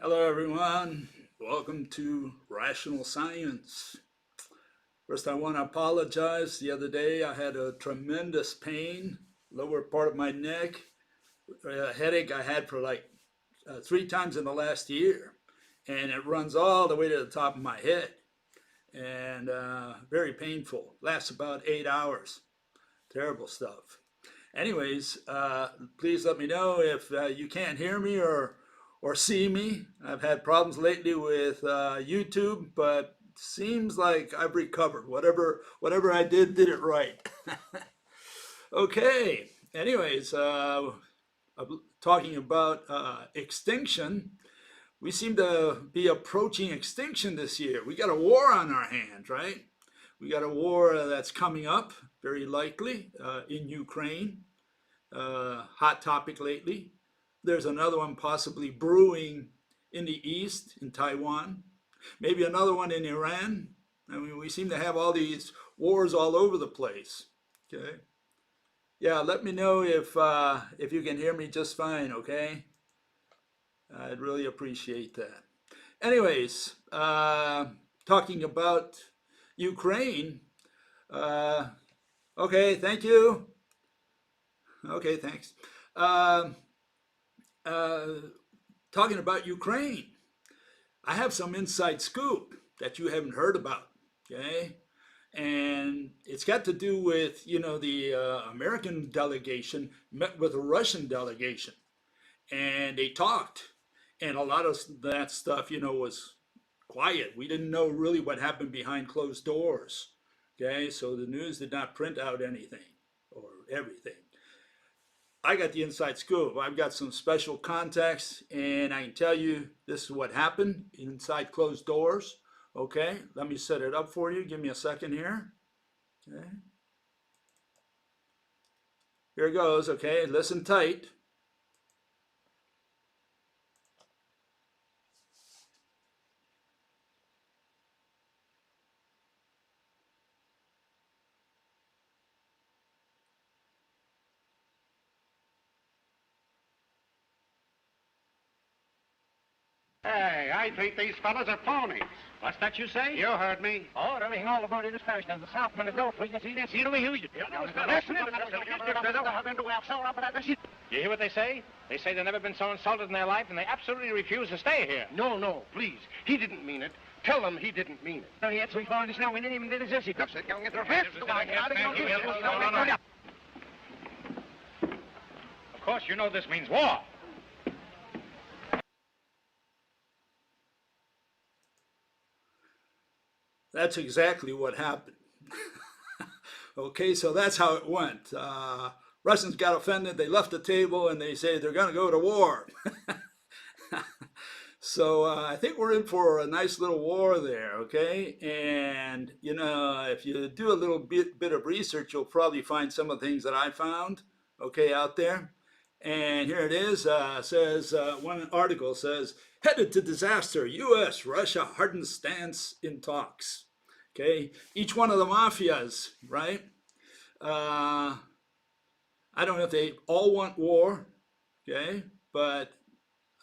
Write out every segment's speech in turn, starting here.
Hello, everyone. Welcome to Rational Science. First, I want to apologize. The other day, I had a tremendous pain, lower part of my neck, a headache I had for like 3 times in the last year. And it runs all the way to the top of my head. And very painful. Lasts about 8 hours. Terrible stuff. Anyways, please let me know if you can't hear me or see me. I've had problems lately with YouTube, but seems like I've recovered. Whatever I did it right. Okay. Anyways, talking about extinction. We seem to be approaching extinction this year. We got a war on our hands, right? We got a war that's coming up, very likely, in Ukraine. Hot topic lately. There's another one possibly brewing in the east, in Taiwan. Maybe another one in Iran. I mean, we seem to have all these wars all over the place. Okay. Yeah, let me know if you can hear me just fine. Okay. I'd really appreciate that. Anyways, talking about Ukraine. Uh, okay, thank you. Okay, thanks. Um uh, Talking about Ukraine, I have some inside scoop that you haven't heard about. Okay, and it's got to do with the American delegation met with a Russian delegation, and they talked, and a lot of that stuff was quiet. We didn't know really what happened behind closed doors. Okay, so the news did not print out anything or everything. I got the inside scoop. I've got some special contacts, and I can tell you this is what happened inside closed doors. Okay, let me set it up for you. Give me a second here. Okay, here it goes. Okay, listen tight. Hey, I think these fellas are phonies. What's that you say? You heard me. Oh, everything all about it is finished. And the Southman is no frequency. You see the way you You hear what they say? They say they've never been so insulted in their life, and they absolutely refuse to stay here. No, please. He didn't mean it. Tell them he didn't mean it. No, yet we found this now. We didn't even did this. That's it. Get their Of course, you know this means war. That's exactly what happened. Okay, so that's how it went. Russians got offended. They left the table and they say they're going to go to war. So I think we're in for a nice little war there, okay? And, if you do a little bit of research, you'll probably find some of the things that I found, okay, out there. And here it is. Says one article says, headed to disaster, U.S. Russia hardens stance in talks. Okay, each one of the mafias, right? I don't know if they all want war, okay, but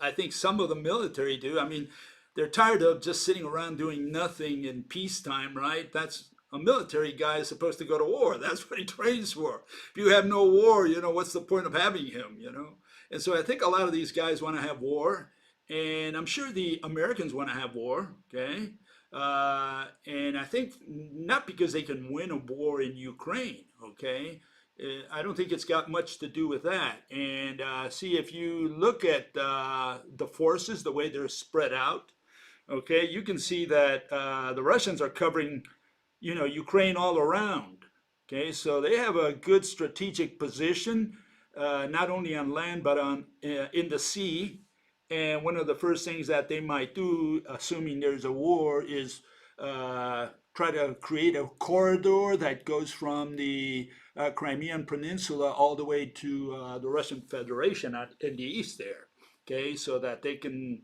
I think some of the military do. I mean, they're tired of just sitting around doing nothing in peacetime, right? That's a military guy is supposed to go to war. That's what he trains for. If you have no war, what's the point of having him, And so I think a lot of these guys want to have war, and I'm sure the Americans want to have war, okay? And I think not because they can win a war in Ukraine, okay? I don't think it's got much to do with that. And see, if you look at the forces, the way they're spread out, okay, you can see that the Russians are covering, Ukraine all around. Okay, so they have a good strategic position, not only on land but on in the sea. And one of the first things that they might do, assuming there's a war, is try to create a corridor that goes from the Crimean Peninsula all the way to the Russian Federation in the east there. Okay, so that they can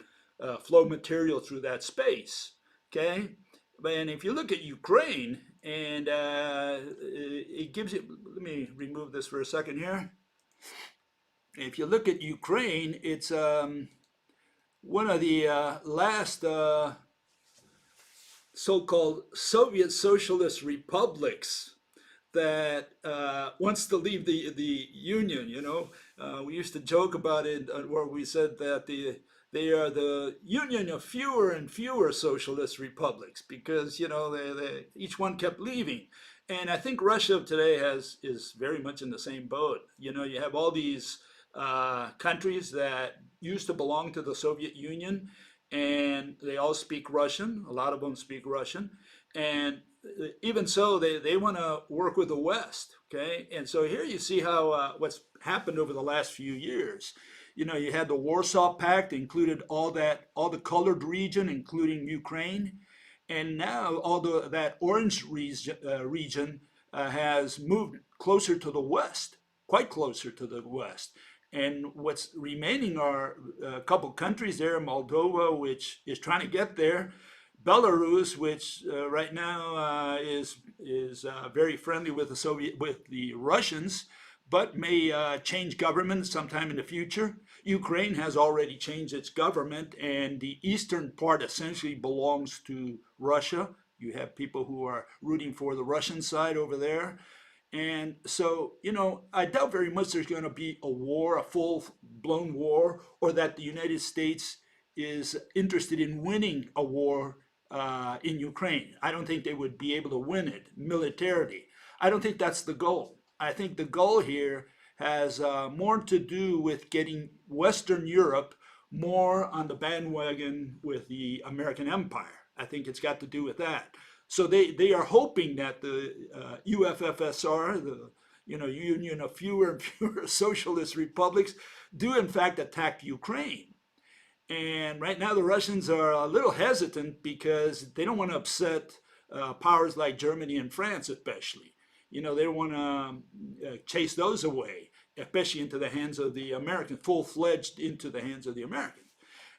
flow material through that space. Okay, and if you look at Ukraine, and it gives you, let me remove this for a second here. If you look at Ukraine, it's one of the last so-called Soviet socialist republics that wants to leave the Union. We used to joke about it where we said that they are the union of fewer and fewer socialist republics because each one kept leaving. And I think Russia today is very much in the same boat. You have all these countries that used to belong to the Soviet Union, and they all speak Russian. A lot of them speak Russian, and even so, they want to work with the West. Okay, and so here you see how what's happened over the last few years. You had the Warsaw Pact, included all the colored region, including Ukraine, and now that orange region has moved closer to the West, quite closer to the West. And what's remaining are a couple countries there, Moldova, which is trying to get there, Belarus, which right now is very friendly with the Russians, but may change government sometime in the future. Ukraine has already changed its government, and the eastern part essentially belongs to Russia. You have people who are rooting for the Russian side over there. And so, I doubt very much there's going to be a war, a full-blown war, or that the United States is interested in winning a war in Ukraine. I don't think they would be able to win it militarily. I don't think that's the goal. I think the goal here has more to do with getting Western Europe more on the bandwagon with the American empire. I think it's got to do with that. So they are hoping that the UFFSR, the Union of Fewer and Fewer Socialist Republics, do in fact attack Ukraine. And right now the Russians are a little hesitant because they don't want to upset powers like Germany and France, especially. They don't want to chase those away, especially into the hands of the Americans, full-fledged into the hands of the Americans.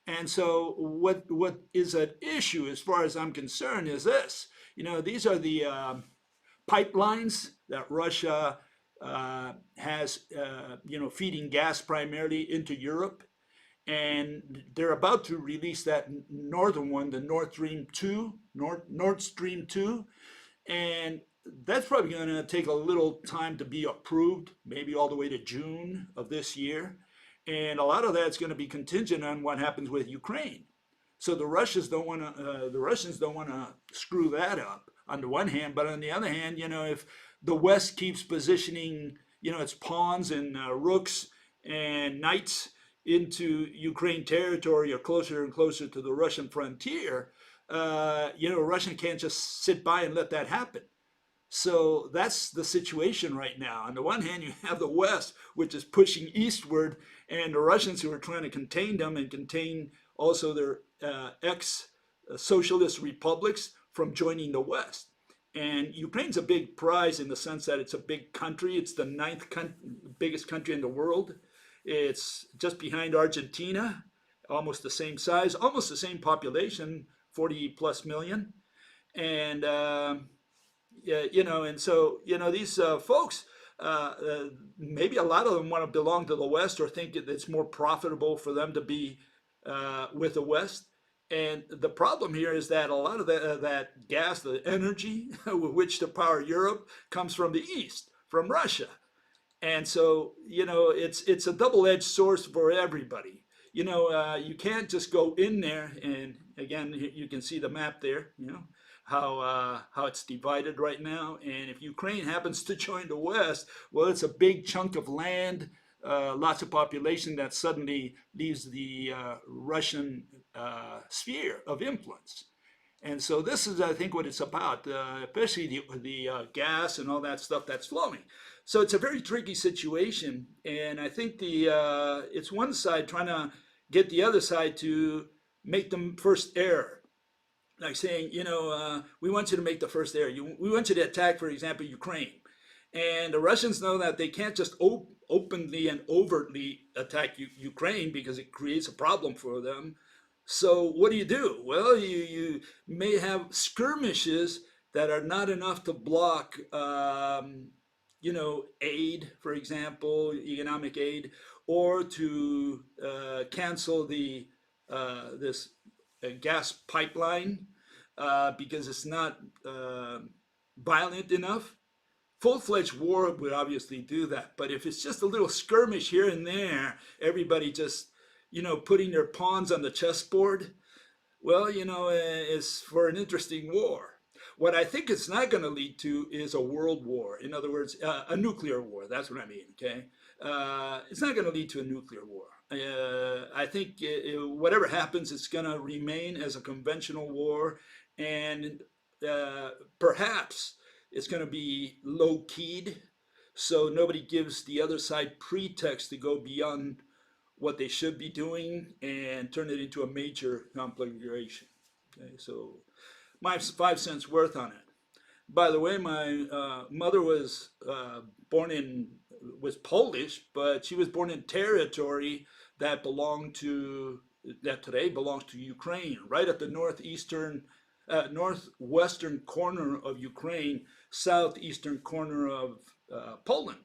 And so what is at issue, as far as I'm concerned, is this. These are the pipelines that Russia has, feeding gas primarily into Europe. And they're about to release that northern one, the Nord Stream 2, Nord Stream 2. And that's probably going to take a little time to be approved, maybe all the way to June of this year. And a lot of that's going to be contingent on what happens with Ukraine. So the Russians don't want to screw that up on the one hand, but on the other hand, if the West keeps positioning, its pawns and rooks and knights into Ukraine territory or closer and closer to the Russian frontier, Russia can't just sit by and let that happen. So that's the situation right now. On the one hand, you have the West, which is pushing eastward, and the Russians who are trying to contain them and contain also their ex-socialist republics from joining the West. And Ukraine's a big prize in the sense that it's a big country. It's the ninth biggest country in the world. It's just behind Argentina, almost the same size, almost the same population, 40 plus million. And and so these folks, maybe a lot of them want to belong to the West or think it's more profitable for them to be with the West. And the problem here is that a lot of that gas, the energy with which to power Europe, comes from the East, from Russia. And so it's a double-edged source for everybody. You can't just go in there, and again, you can see the map there. How it's divided right now. And if Ukraine happens to join the West, well, it's a big chunk of land, lots of population that suddenly leaves the Russian sphere of influence. And so this is, I think, what it's about, especially the gas and all that stuff that's flowing. So it's a very tricky situation. And I think it's one side trying to get the other side to make them first error. Like saying, we want you to make the first error. We want you to attack, for example, Ukraine. And the Russians know that they can't just openly and overtly attack Ukraine because it creates a problem for them. So what do? Well, you may have skirmishes that are not enough to block, aid, for example, economic aid, or to cancel the this gas pipeline because it's not violent enough. Full-fledged war would obviously do that, but if it's just a little skirmish here and there, everybody just, putting their pawns on the chessboard, well, it's for an interesting war. What I think it's not going to lead to is a world war. In other words, a nuclear war. That's what I mean, okay? It's not going to lead to a nuclear war. I think whatever happens, it's going to remain as a conventional war, and perhaps it's going to be low-keyed, so nobody gives the other side pretext to go beyond what they should be doing and turn it into a major conflagration. Okay, so my 5 cents worth on it. By the way, my mother was was Polish, but she was born in territory that today belongs to Ukraine, right at the northwestern corner of Ukraine, southeastern corner of Poland.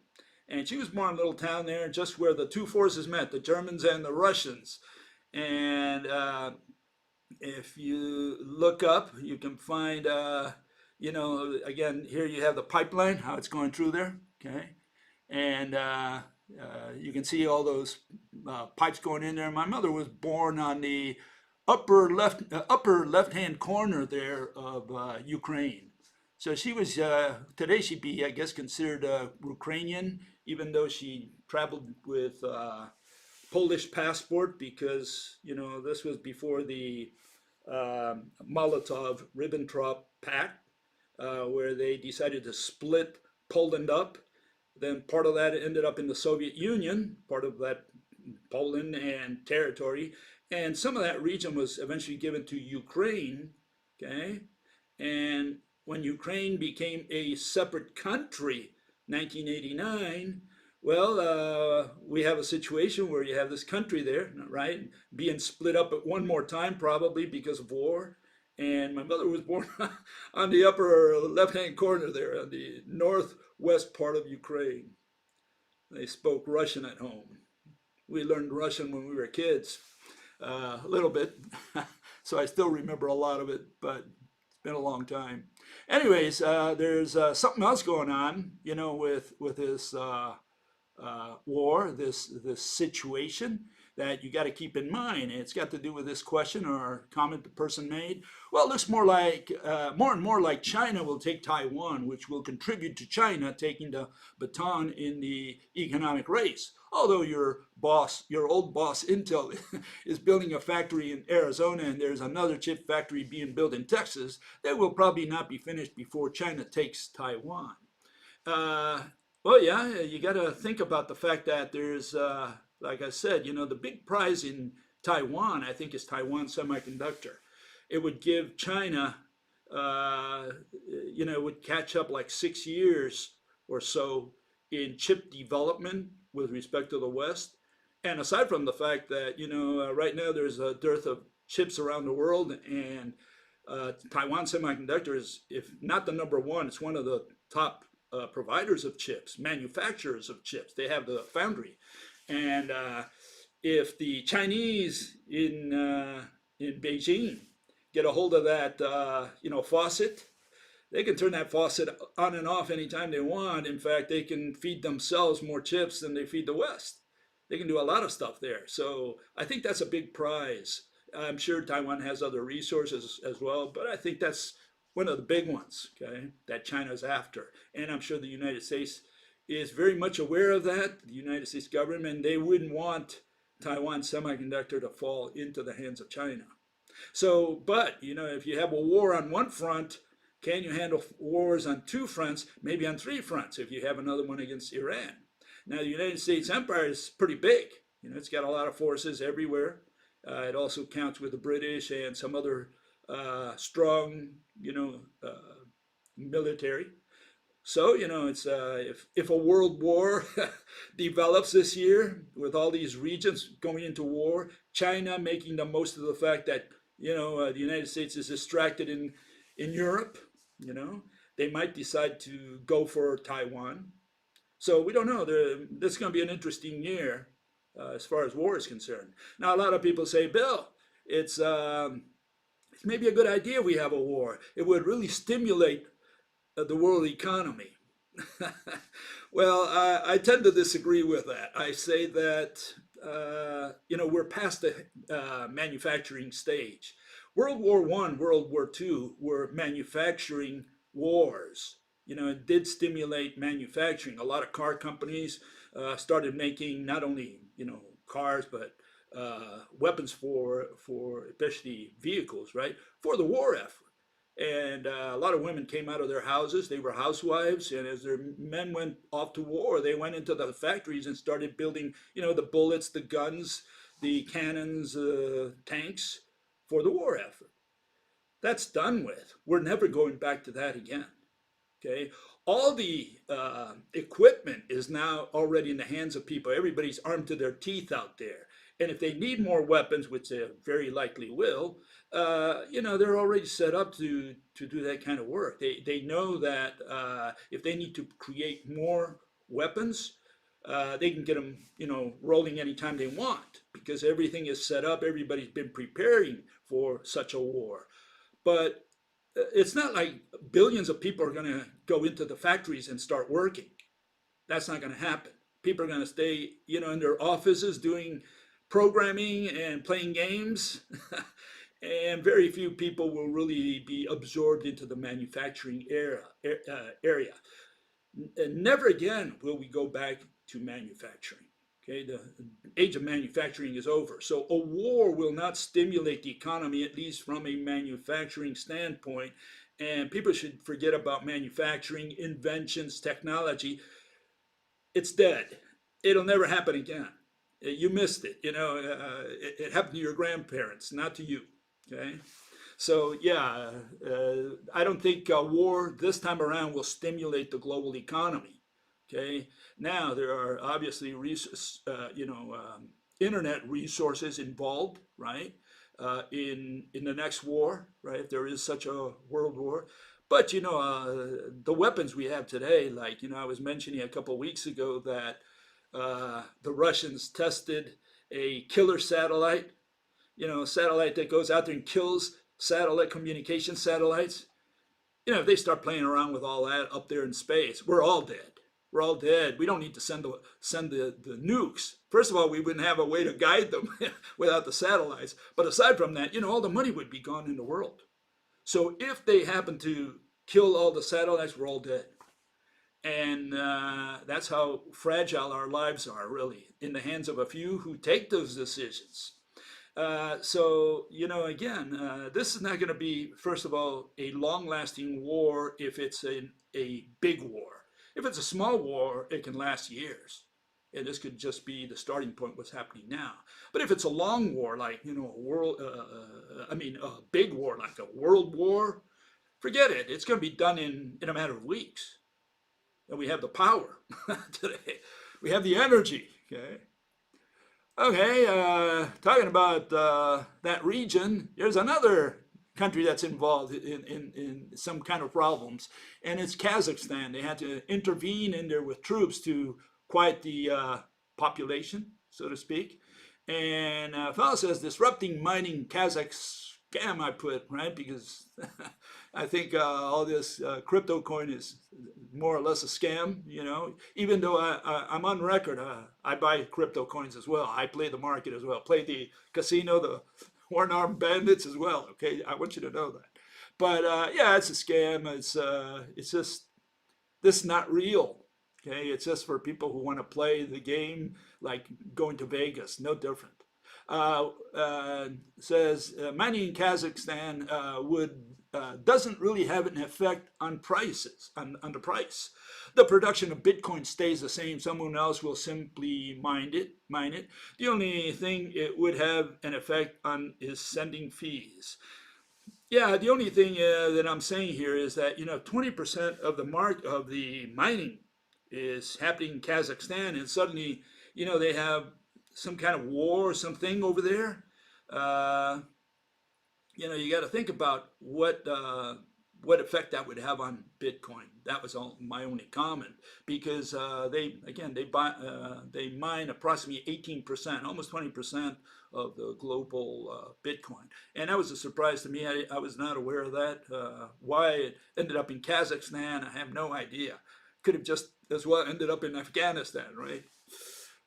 And she was born in a little town there, just where the two forces met, the Germans and the Russians. And if you look up, you can find, again, here you have the pipeline, how it's going through there, okay? And you can see all those pipes going in there. My mother was born on the upper left-hand corner there of Ukraine. So she was, today she'd be, I guess, considered Ukrainian, even though she traveled with Polish passport because, this was before the Molotov-Ribbentrop Pact, where they decided to split Poland up. Then part of that ended up in the Soviet Union, part of that Poland and territory. And some of that region was eventually given to Ukraine, okay? And when Ukraine became a separate country, 1989, well, we have a situation where you have this country there, right, being split up at one more time, probably because of war. And my mother was born on the upper left-hand corner there, on the northwest part of Ukraine. They spoke Russian at home. We learned Russian when we were kids, a little bit, so I still remember a lot of it, but it's been a long time. Anyways, there's something else going on, with this war, this situation that you got to keep in mind. And it's got to do with this question or comment the person made. Well, it looks more and more like China will take Taiwan, which will contribute to China taking the baton in the economic race. Although your old boss Intel is building a factory in Arizona and there's another chip factory being built in Texas, they will probably not be finished before China takes Taiwan. Well, yeah, you got to think about the fact that there's, like I said, the big prize in Taiwan, I think, is Taiwan Semiconductor. It would give China, it would catch up like 6 years or so in chip development with respect to the West. And aside from the fact that, right now there's a dearth of chips around the world, and Taiwan Semiconductor is, if not the number one, it's one of the top providers of chips, manufacturers of chips. They have the foundry. And if the Chinese in Beijing get a hold of that, faucet, they can turn that faucet on and off anytime they want. In fact, they can feed themselves more chips than they feed the West. They can do a lot of stuff there. So I think that's a big prize. I'm sure Taiwan has other resources as well, but I think that's one of the big ones, okay, that China's after. And I'm sure the United States is very much aware of that. The United States government, they wouldn't want Taiwan Semiconductor to fall into the hands of China. So, but, if you have a war on one front, can you handle wars on two fronts, maybe on three fronts, if you have another one against Iran? Now, the United States empire is pretty big. It's got a lot of forces everywhere. It also counts with the British and some other strong, military. So, it's if a world war develops this year with all these regions going into war, China making the most of the fact that, the United States is distracted in Europe, they might decide to go for Taiwan. So we don't know. This is going to be an interesting year as far as war is concerned. Now, a lot of people say, Bill, it's maybe a good idea we have a war. It would really stimulate the world economy. Well, I tend to disagree with that. I say that we're past the manufacturing stage. World War I, World War II were manufacturing wars. It did stimulate manufacturing. A lot of car companies started making not only cars but weapons for especially vehicles, right, for the war effort. And a lot of women came out of their houses. They were housewives, and as their men went off to war, they went into the factories and started building, the bullets, the guns, the cannons, tanks for the war effort. That's done with. We're never going back to that again. Okay, all the equipment is now already in the hands of people. Everybody's armed to their teeth out there, and if they need more weapons, which they very likely will, they're already set up to do that kind of work. They know that if they need to create more weapons, they can get them rolling anytime they want because everything is set up. Everybody's been preparing for such a war, but it's not like billions of people are going to go into the factories and start working. That's not going to happen. People are going to stay, in their offices doing programming and playing games. And very few people will really be absorbed into the manufacturing area. Never again will we go back to manufacturing. Okay, the age of manufacturing is over. So a war will not stimulate the economy, at least from a manufacturing standpoint. And people should forget about manufacturing, inventions, technology. It's dead. It'll never happen again. You missed it. It happened to your grandparents, not to you. Okay, so yeah, I don't think a war this time around will stimulate the global economy. Okay, now there are obviously internet resources involved, right? In the next war, right? If there is such a world war, but the weapons we have today, like I was mentioning a couple of weeks ago that the Russians tested a killer satellite, a satellite that goes out there and kills satellite communication satellites. If they start playing around with all that up there in space, we're all dead. We're all dead. We don't need to send the nukes. First of all, we wouldn't have a way to guide them without the satellites. But aside from that, all the money would be gone in the world. So if they happen to kill all the satellites, we're all dead. And that's how fragile our lives are, really, in the hands of a few who take those decisions. So, again, this is not going to be, first of all, a long-lasting war if it's a big war. If it's a small war, it can last years. And this could just be the starting point, what's happening now. But if it's a long war, like, a big war, like a world war, forget it. It's going to be done in a matter of weeks. And we have the power today. We have the energy, okay? Okay, talking about that region, there's another country that's involved in some kind of problems, and it's Kazakhstan. They had to intervene in there with troops to quiet the population, so to speak. And a fellow says, disrupting mining Kazakh scam, I put, right? Because I think all this crypto coin is more or less a scam, even though I'm on record, I buy crypto coins as well. I play the market as well, play the casino, the one-armed bandits as well, okay? I want you to know that. But yeah, it's a scam. It's just, this is not real, okay? It's just for people who want to play the game like going to Vegas, no different. Says mining in Kazakhstan doesn't really have an effect on prices, on the price. The production of Bitcoin stays the same. Someone else will simply mine it. The only thing it would have an effect on is sending fees. Yeah, the only thing that I'm saying here is that 20% of the mining is happening in Kazakhstan, and suddenly they have some kind of war or something over there. You got to think about what what effect that would have on Bitcoin. That was all my only comment, because they mine approximately 18%, almost 20% of the global Bitcoin, and that was a surprise to me. I was not aware of that. Why it ended up in Kazakhstan, I have no idea. Could have just as well ended up in Afghanistan, right?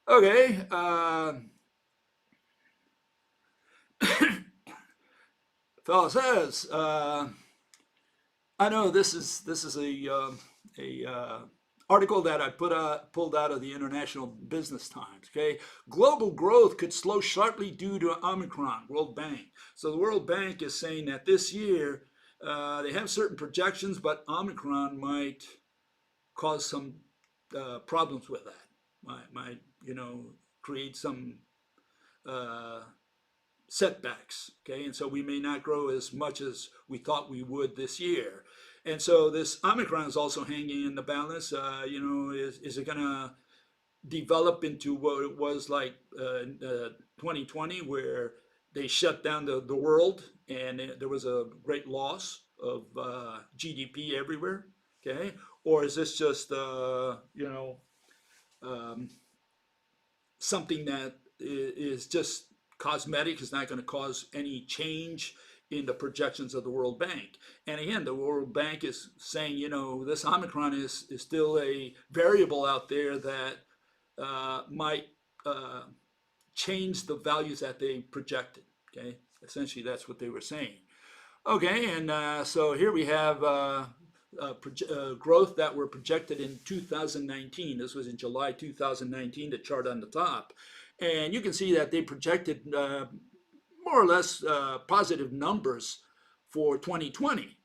Okay. Fellow says, I know this is a article that I pulled out of the International Business Times. Okay, global growth could slow sharply due to Omicron. World Bank. So the World Bank is saying that this year they have certain projections, but Omicron might cause some problems with that. Might create some uh, setbacks. Okay, and so we may not grow as much as we thought we would this year. And so this Omicron is also hanging in the balance. Is it going to develop into what it was like 2020, where they shut down the world and there was a great loss of GDP everywhere? Okay, or is this just something that is just cosmetic, is not going to cause any change in the projections of the World Bank? And again, the World Bank is saying, this Omicron is still a variable out there that might change the values that they projected. Okay, essentially that's what they were saying. Okay, and so here we have growth that were projected in 2019. This was in July 2019, the chart on the top. And you can see that they projected more or less positive numbers for 2020.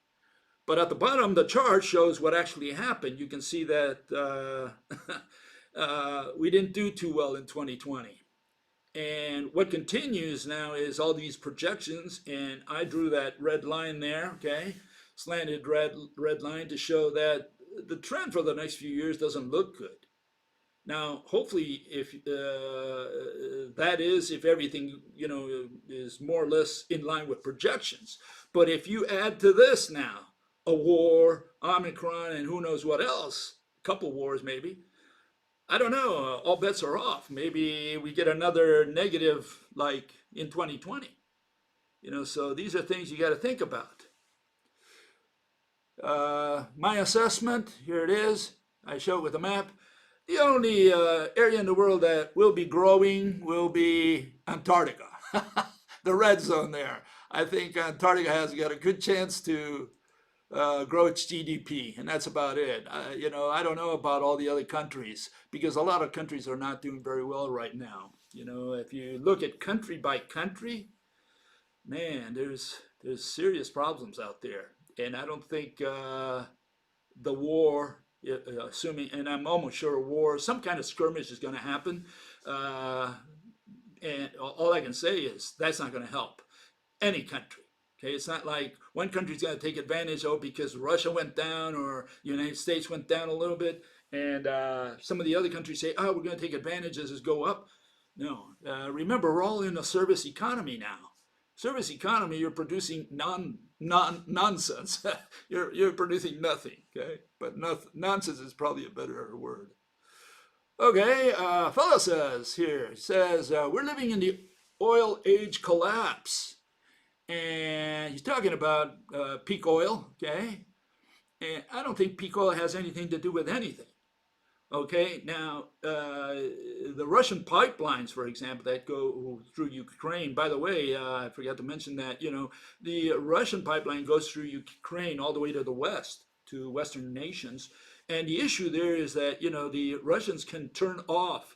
But at the bottom, the chart shows what actually happened. You can see that we didn't do too well in 2020. And what continues now is all these projections, and I drew that red line there, okay, slanted red line to show that the trend for the next few years doesn't look good. Now, hopefully, if if everything is more or less in line with projections. But if you add to this now a war, Omicron, and who knows what else, a couple wars maybe, I don't know, all bets are off. Maybe we get another negative like in 2020. So these are things you got to think about. My assessment, here it is. I show it with a map. The only area in the world that will be growing will be Antarctica, the red zone there. I think Antarctica has got a good chance to grow its GDP, and that's about it. I don't know about all the other countries, because a lot of countries are not doing very well right now. If you look at country by country, man, there's serious problems out there, and I don't think the war, assuming, and I'm almost sure a war, some kind of skirmish is going to happen, and all I can say is that's not going to help any country. Okay, it's not like one country's going to take advantage of because Russia went down or the United States went down a little bit, and some of the other countries say, "Oh, we're going to take advantage as it go up." No, remember, we're all in a service economy now. Service economy, you're producing nonsense. you're producing nothing. Okay, but nonsense is probably a better word. Okay, fellow says here, we're living in the oil age collapse. And he's talking about peak oil, okay? And I don't think peak oil has anything to do with anything, okay? Now, the Russian pipelines, for example, that go through Ukraine, by the way, I forgot to mention that, the Russian pipeline goes through Ukraine all the way to the west, to Western nations. And the issue there is that, the Russians can turn off,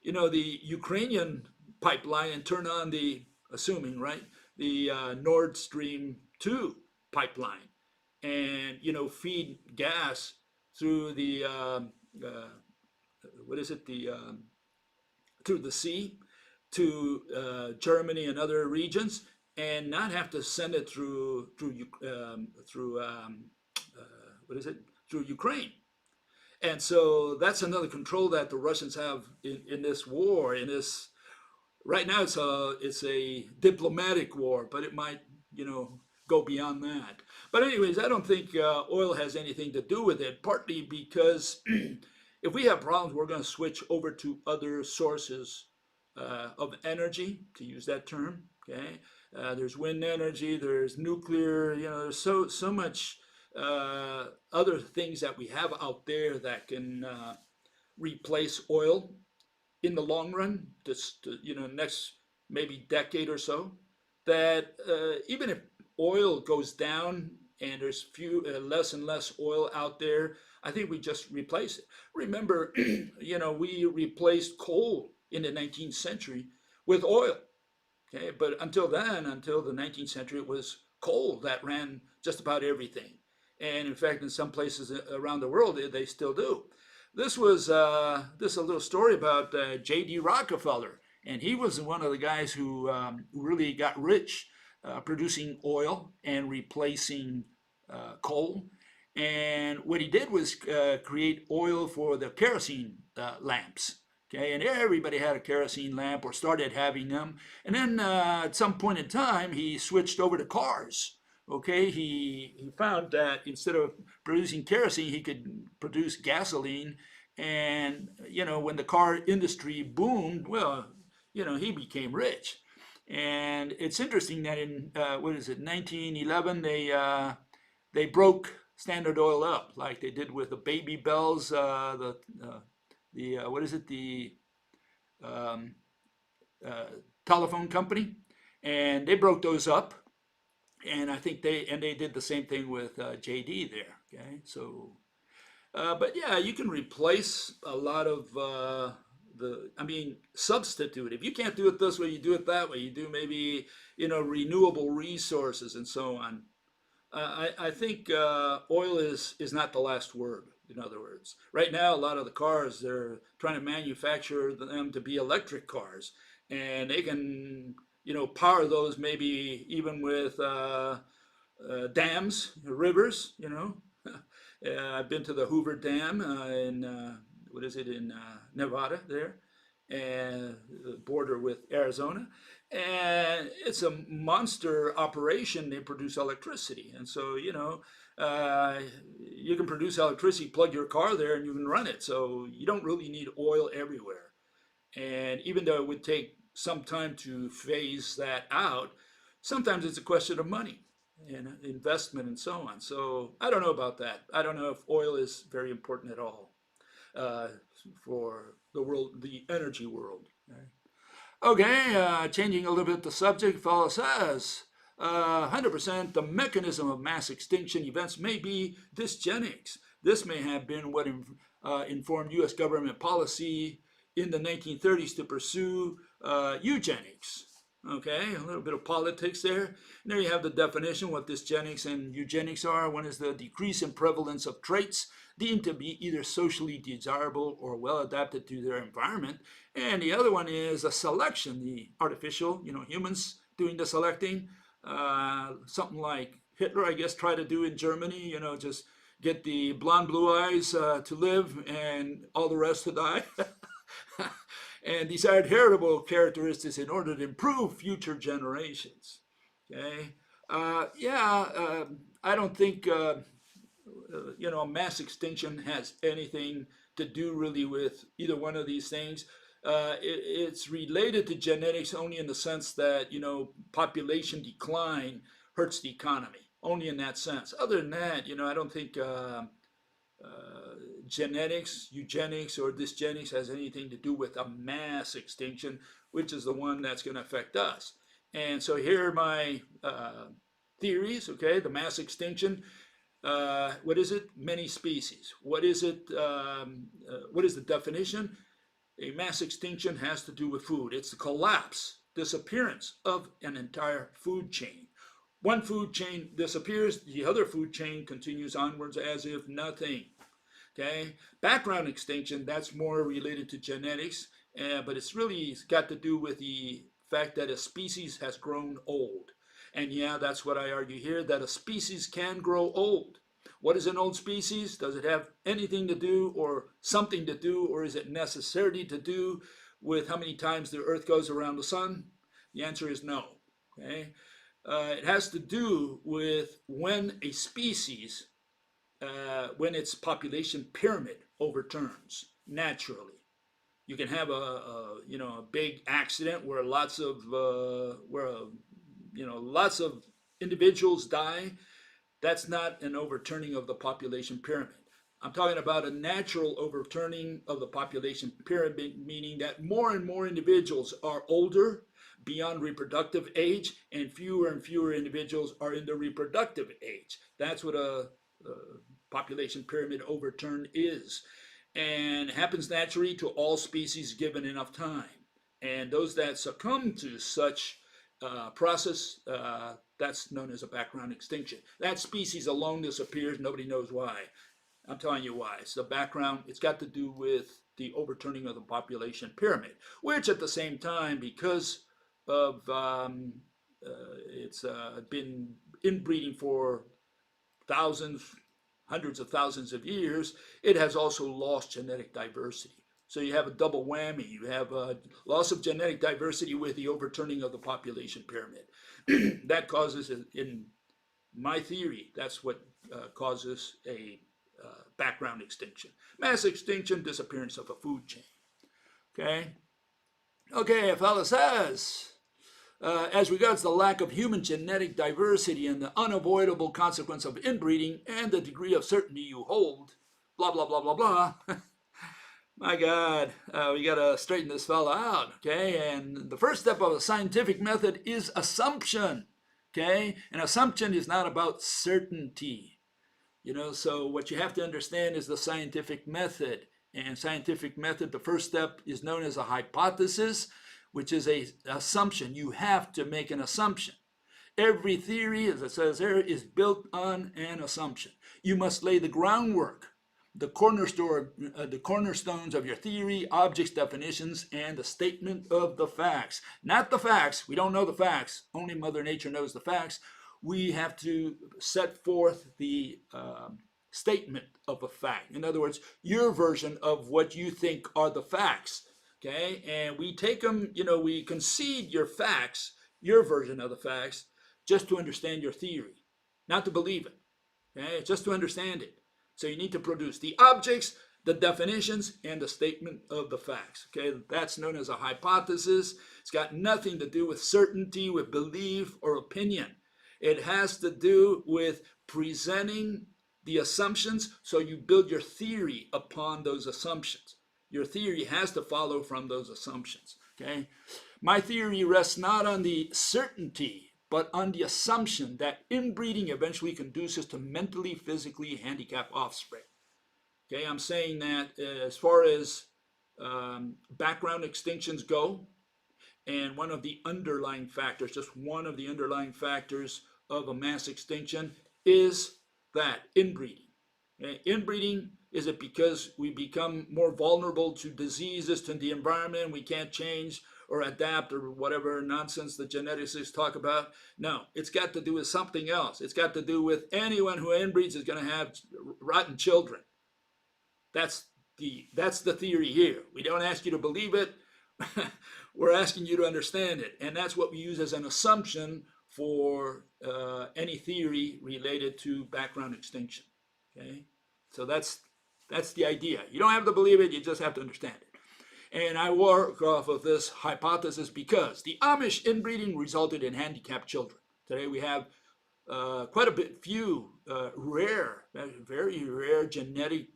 the Ukrainian pipeline and turn on the, assuming, right, the Nord Stream 2 pipeline, and feed gas through the through the sea to Germany and other regions, and not have to send it through Ukraine. And so that's another control that the Russians have in this war, in this. Right now, it's a diplomatic war, but it might, go beyond that. But anyways, I don't think oil has anything to do with it, partly because if we have problems, we're going to switch over to other sources of energy, to use that term. Okay, there's wind energy, there's nuclear. There's so much other things that we have out there that can replace oil in the long run, just next maybe decade or so. That even if oil goes down and there's less and less oil out there, I think we just replace it. Remember, we replaced coal in the 19th century with oil. Okay, but until then, until the 19th century, it was coal that ran just about everything. And in fact, in some places around the world, they still do. This was this a little story about J.D. Rockefeller, and he was one of the guys who really got rich producing oil and replacing coal. And what he did was create oil for the kerosene lamps. Okay, and everybody had a kerosene lamp or started having them. And then at some point in time, he switched over to cars. Okay, he found that instead of producing kerosene, he could produce gasoline. And, when the car industry boomed, well, he became rich. And it's interesting that in, 1911, they broke Standard Oil up, like they did with the Baby Bells, the um, telephone company, and they broke those up, and I think they did the same thing with JD there. Okay, so, but yeah, you can replace a lot of substitute. If you can't do it this way, you do it that way. You do maybe renewable resources and so on. I think oil is not the last word. In other words, right now, a lot of the cars, they're trying to manufacture them to be electric cars, and they can, power those maybe even with dams, rivers. I've been to the Hoover Dam in Nevada there, and the border with Arizona, and it's a monster operation. They produce electricity, and so you can produce electricity, plug your car there, and you can run it. So you don't really need oil everywhere. And even though it would take some time to phase that out, sometimes it's a question of money and investment and so on. So I don't know about that. I don't know if oil is very important at all uh, for the world, the energy world. Okay, changing a little bit the subject, fellow says, 100% the mechanism of mass extinction events may be dysgenics. This may have been what informed U.S. government policy in the 1930s to pursue eugenics. Okay, a little bit of politics there. And there you have the definition, what dysgenics and eugenics are. One is the decrease in prevalence of traits deemed to be either socially desirable or well adapted to their environment. And the other one is a selection, the artificial, humans doing the selecting. Something like Hitler, I guess, tried to do in Germany, just get the blonde blue eyes to live and all the rest to die. And desired heritable characteristics in order to improve future generations. Okay, I don't think mass extinction has anything to do really with either one of these things. It's related to genetics only in the sense that population decline hurts the economy, only in that sense. Other than that, I don't think genetics, eugenics, or dysgenics has anything to do with a mass extinction, which is the one that's going to affect us. And so here are my theories. Okay, the mass extinction. What is it? Many species. What is it? What is the definition? A mass extinction has to do with food. It's the collapse, disappearance of an entire food chain. One food chain disappears, the other food chain continues onwards as if nothing. Okay, background extinction, that's more related to genetics, but it's really got to do with the fact that a species has grown old. And yeah, that's what I argue here, that a species can grow old. What is an old species? Does it have anything to do or something to do, or is it necessary to do with how many times the earth goes around the sun? The answer is no. Okay. It has to do with when a species, when its population pyramid overturns naturally. You can have a big accident where lots of individuals die. That's not an overturning of the population pyramid. I'm talking about a natural overturning of the population pyramid, meaning that more and more individuals are older, beyond reproductive age, and fewer individuals are in the reproductive age. That's what a population pyramid overturn is. And it happens naturally to all species given enough time. And those that succumb to such process, that's known as a background extinction. That species alone disappears, nobody knows why. I'm telling you why. It's the background. It's got to do with the overturning of the population pyramid, which at the same time, because of it's been inbreeding for thousands, hundreds of thousands of years, it has also lost genetic diversity. So you have a double whammy. You have a loss of genetic diversity with the overturning of the population pyramid. That causes, in my theory, that's what causes a background extinction. Mass extinction, disappearance of a food chain. Okay? Okay, a fellow says, as regards the lack of human genetic diversity and the unavoidable consequence of inbreeding and the degree of certainty you hold, blah, blah, blah, blah, blah. My God, we got to straighten this fella out, okay? And the first step of a scientific method is assumption, okay? And assumption is not about certainty. So what you have to understand is the scientific method. And scientific method, the first step is known as a hypothesis, which is an assumption. You have to make an assumption. Every theory, as it says there, is built on an assumption. You must lay the groundwork, the cornerstones of your theory, objects, definitions, and the statement of the facts. Not the facts. We don't know the facts. Only Mother Nature knows the facts. We have to set forth the statement of a fact. In other words, your version of what you think are the facts. Okay, and we take them, we concede your facts, your version of the facts, just to understand your theory, not to believe it. Okay, just to understand it. So you need to produce the objects, the definitions, and the statement of the facts. Okay, that's known as a hypothesis. It's got nothing to do with certainty, with belief, or opinion. It has to do with presenting the assumptions, so you build your theory upon those assumptions. Your theory has to follow from those assumptions, okay? My theory rests not on the certainty, but on the assumption that inbreeding eventually conduces to mentally, physically handicapped offspring. Okay, I'm saying that as far as background extinctions go, and one of the underlying factors, just one of the underlying factors of a mass extinction is that inbreeding. Okay? Inbreeding, is it because we become more vulnerable to diseases, to the environment, we can't change or adapt or whatever nonsense the geneticists talk about? No, it's got to do with something else. It's got to do with anyone who inbreeds is going to have rotten children. That's the theory here. We don't ask you to believe it. We're asking you to understand it. And that's what we use as an assumption for any theory related to background extinction. Okay? So that's the idea. You don't have to believe it, you just have to understand it. And I work off of this hypothesis because the Amish inbreeding resulted in handicapped children. Today we have quite a few very rare genetic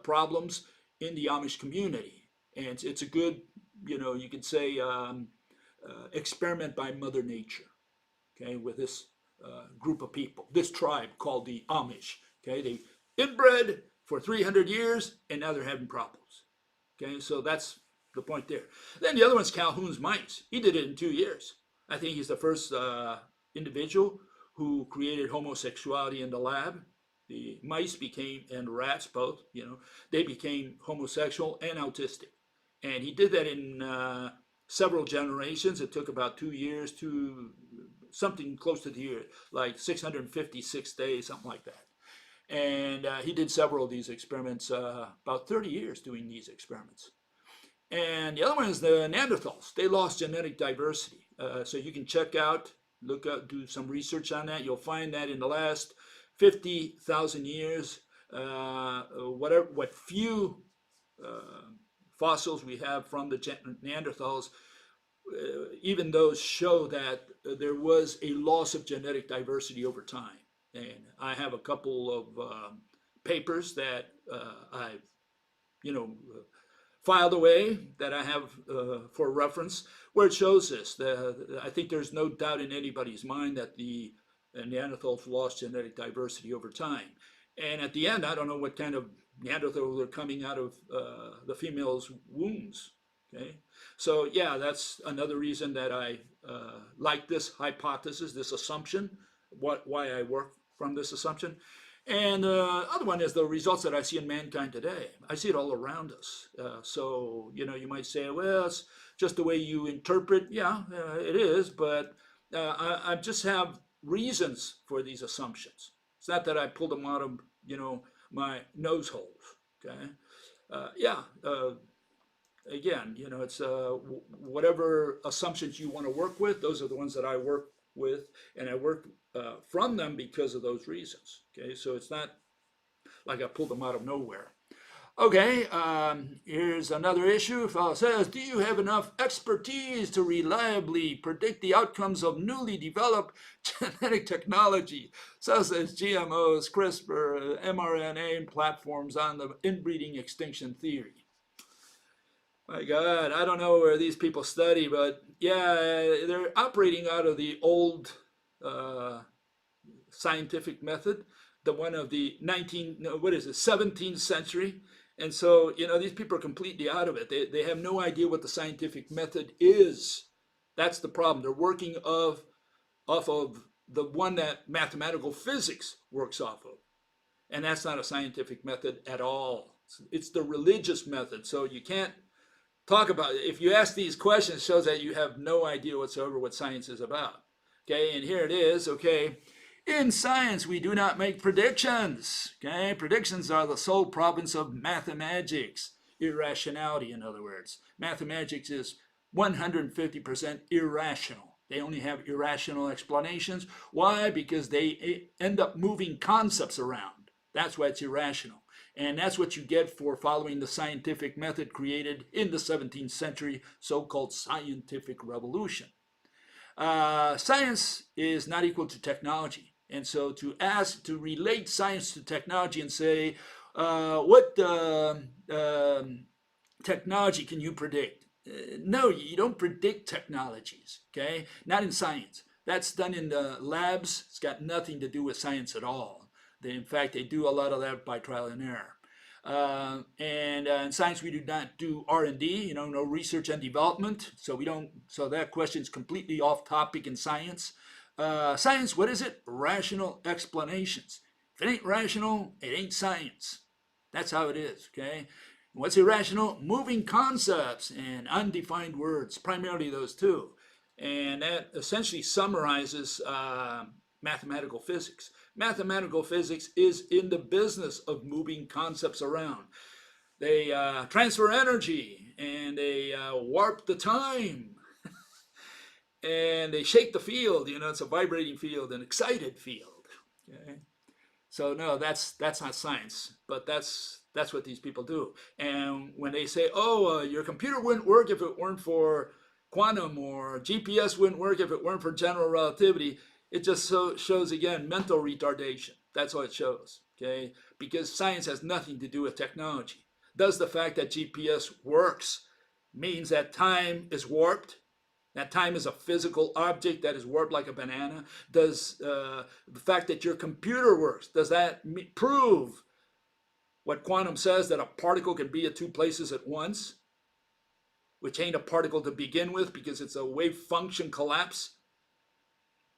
problems in the Amish community. And it's a good, you could say, experiment by Mother Nature, okay, with this group of people, this tribe called the Amish. Okay, they inbred for 300 years, and now they're having problems. Okay, so that's the point there. Then the other one's Calhoun's mice. He did it in 2 years. I think he's the first individual who created homosexuality in the lab. The mice became, and rats both, they became homosexual and autistic. And he did that in several generations. It took about 2 years to something close to the year, like 656 days, something like that. And he did several of these experiments, about 30 years doing these experiments. And the other one is the Neanderthals. They lost genetic diversity. So you can check out do some research on that. You'll find that in the last 50,000 years, what few fossils we have from the Neanderthals, even those show that there was a loss of genetic diversity over time. And I have a couple of papers that I've, filed away that I have for reference, where it shows this. I think there's no doubt in anybody's mind that the Neanderthals lost genetic diversity over time. And at the end, I don't know what kind of Neanderthals are coming out of the female's wombs. Okay, so yeah, that's another reason that I like this hypothesis, this assumption, why I work from this assumption. And the other one is the results that I see in mankind today. I see it all around us. So, you might say, well, it's just the way you interpret. Yeah, it is, but I just have reasons for these assumptions. It's not that I pulled them out of, my nose holes, okay? Again, it's whatever assumptions you want to work with, those are the ones that I work with, and I work from them because of those reasons. Okay, so it's not like I pulled them out of nowhere. Okay, here's another issue. A fellow says, do you have enough expertise to reliably predict the outcomes of newly developed genetic technology, such as GMOs, CRISPR, mRNA platforms on the inbreeding extinction theory? My God, I don't know where these people study, but yeah, they're operating out of the old scientific method, the one of the 17th century. And so, these people are completely out of it. They have no idea what the scientific method is. That's the problem. They're working off of the one that mathematical physics works off of. And that's not a scientific method at all. It's the religious method. So you can't talk about it. If you ask these questions, it shows that you have no idea whatsoever what science is about. Okay, and here it is. Okay, in science, we do not make predictions. Okay, predictions are the sole province of mathematics. Irrationality, in other words. Mathematics is 150% irrational. They only have irrational explanations. Why? Because they end up moving concepts around. That's why it's irrational. And that's what you get for following the scientific method created in the 17th century, so-called scientific revolution. Science is not equal to technology. And so to relate science to technology and say, what technology can you predict? No, you don't predict technologies, okay? Not in science. That's done in the labs. It's got nothing to do with science at all. In fact, they do a lot of that by trial and error. And in science, we do not do R&D, no research and development. So we don't. So that question is completely off topic in science. Science, what is it? Rational explanations. If it ain't rational, it ain't science. That's how it is. Okay. What's irrational? Moving concepts and undefined words. Primarily those two. And that essentially summarizes mathematical physics. Mathematical physics is in the business of moving concepts around. They transfer energy, and they warp the time, and they shake the field. It's a vibrating field, an excited field. Okay, so no, that's not science, but that's what these people do. And when they say, "Oh, your computer wouldn't work if it weren't for quantum," or GPS wouldn't work if it weren't for general relativity, it just shows, again, mental retardation. That's what it shows, okay? Because science has nothing to do with technology. Does the fact that GPS works means that time is warped? That time is a physical object that is warped like a banana? Does the fact that your computer works, does that prove what quantum says, that a particle can be at two places at once? Which ain't a particle to begin with because it's a wave function collapse.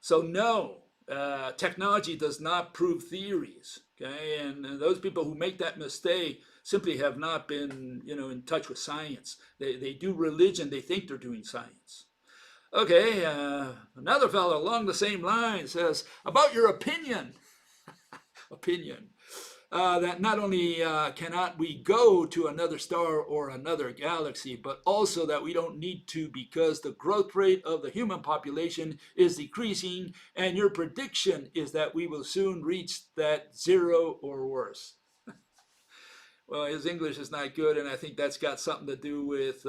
So no, technology does not prove theories, okay? And those people who make that mistake simply have not been, in touch with science. They do religion, they think they're doing science. Okay, another fellow along the same line says, about your opinion. Opinion. that not only cannot we go to another star or another galaxy, but also that we don't need to because the growth rate of the human population is decreasing, and your prediction is that we will soon reach that zero or worse. Well, his English is not good, and I think that's got something to do with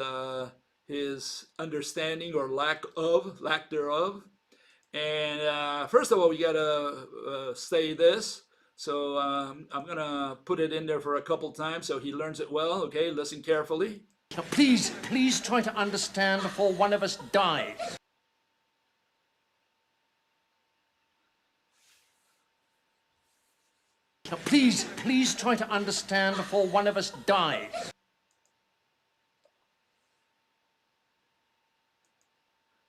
his understanding or lack thereof. And first of all, we got to say this. So I'm going to put it in there for a couple times so he learns it well. Okay, listen carefully. Now, please try to understand before one of us dies. Now, please try to understand before one of us dies.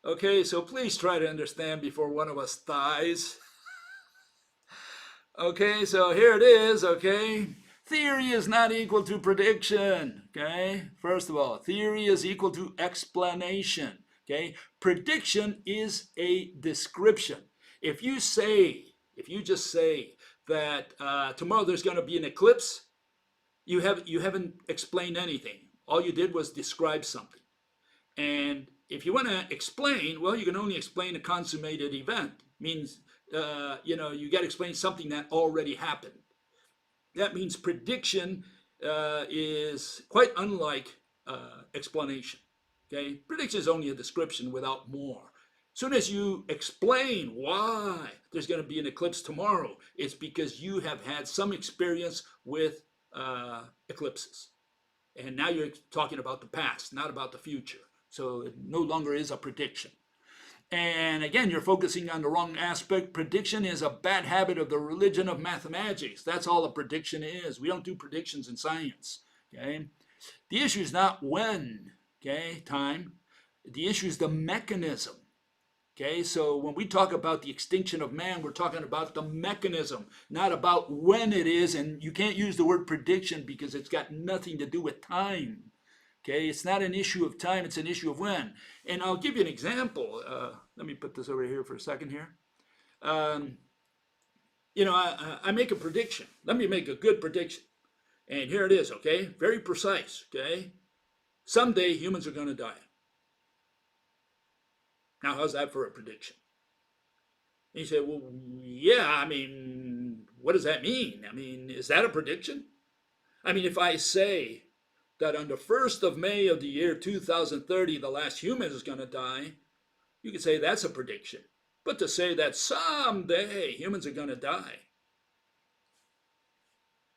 Okay, so please try to understand before one of us dies. Okay, so here it is, okay? Theory is not equal to prediction, okay? First of all, theory is equal to explanation, okay? Prediction is a description. If you just say that tomorrow there's going to be an eclipse, you haven't explained anything. All you did was describe something. And if you want to explain, well, you can only explain a consummated event. Means, you got to explain something that already happened. That means prediction is quite unlike explanation. Okay, prediction is only a description without more. As soon as you explain why there's going to be an eclipse tomorrow, it's because you have had some experience with eclipses. And now you're talking about the past, not about the future. So it no longer is a prediction. And again, you're focusing on the wrong aspect. Prediction is a bad habit of the religion of mathematics. That's all a prediction is. We don't do predictions in science. Okay? The issue is not when, okay, time. The issue is the mechanism. Okay, so when we talk about the extinction of man, we're talking about the mechanism, not about when it is. And you can't use the word prediction because it's got nothing to do with time. Okay, it's not an issue of time, it's an issue of when. And I'll give you an example. Let me put this over here for a second here. I make a prediction. Let me make a good prediction. And here it is, okay? Very precise, okay? Someday humans are going to die. Now, how's that for a prediction? And you say, well, yeah, I mean, what does that mean? I mean, is that a prediction? I mean, if I say that on the 1st of May of the year 2030, the last human is going to die, you could say that's a prediction. But to say that someday humans are going to die,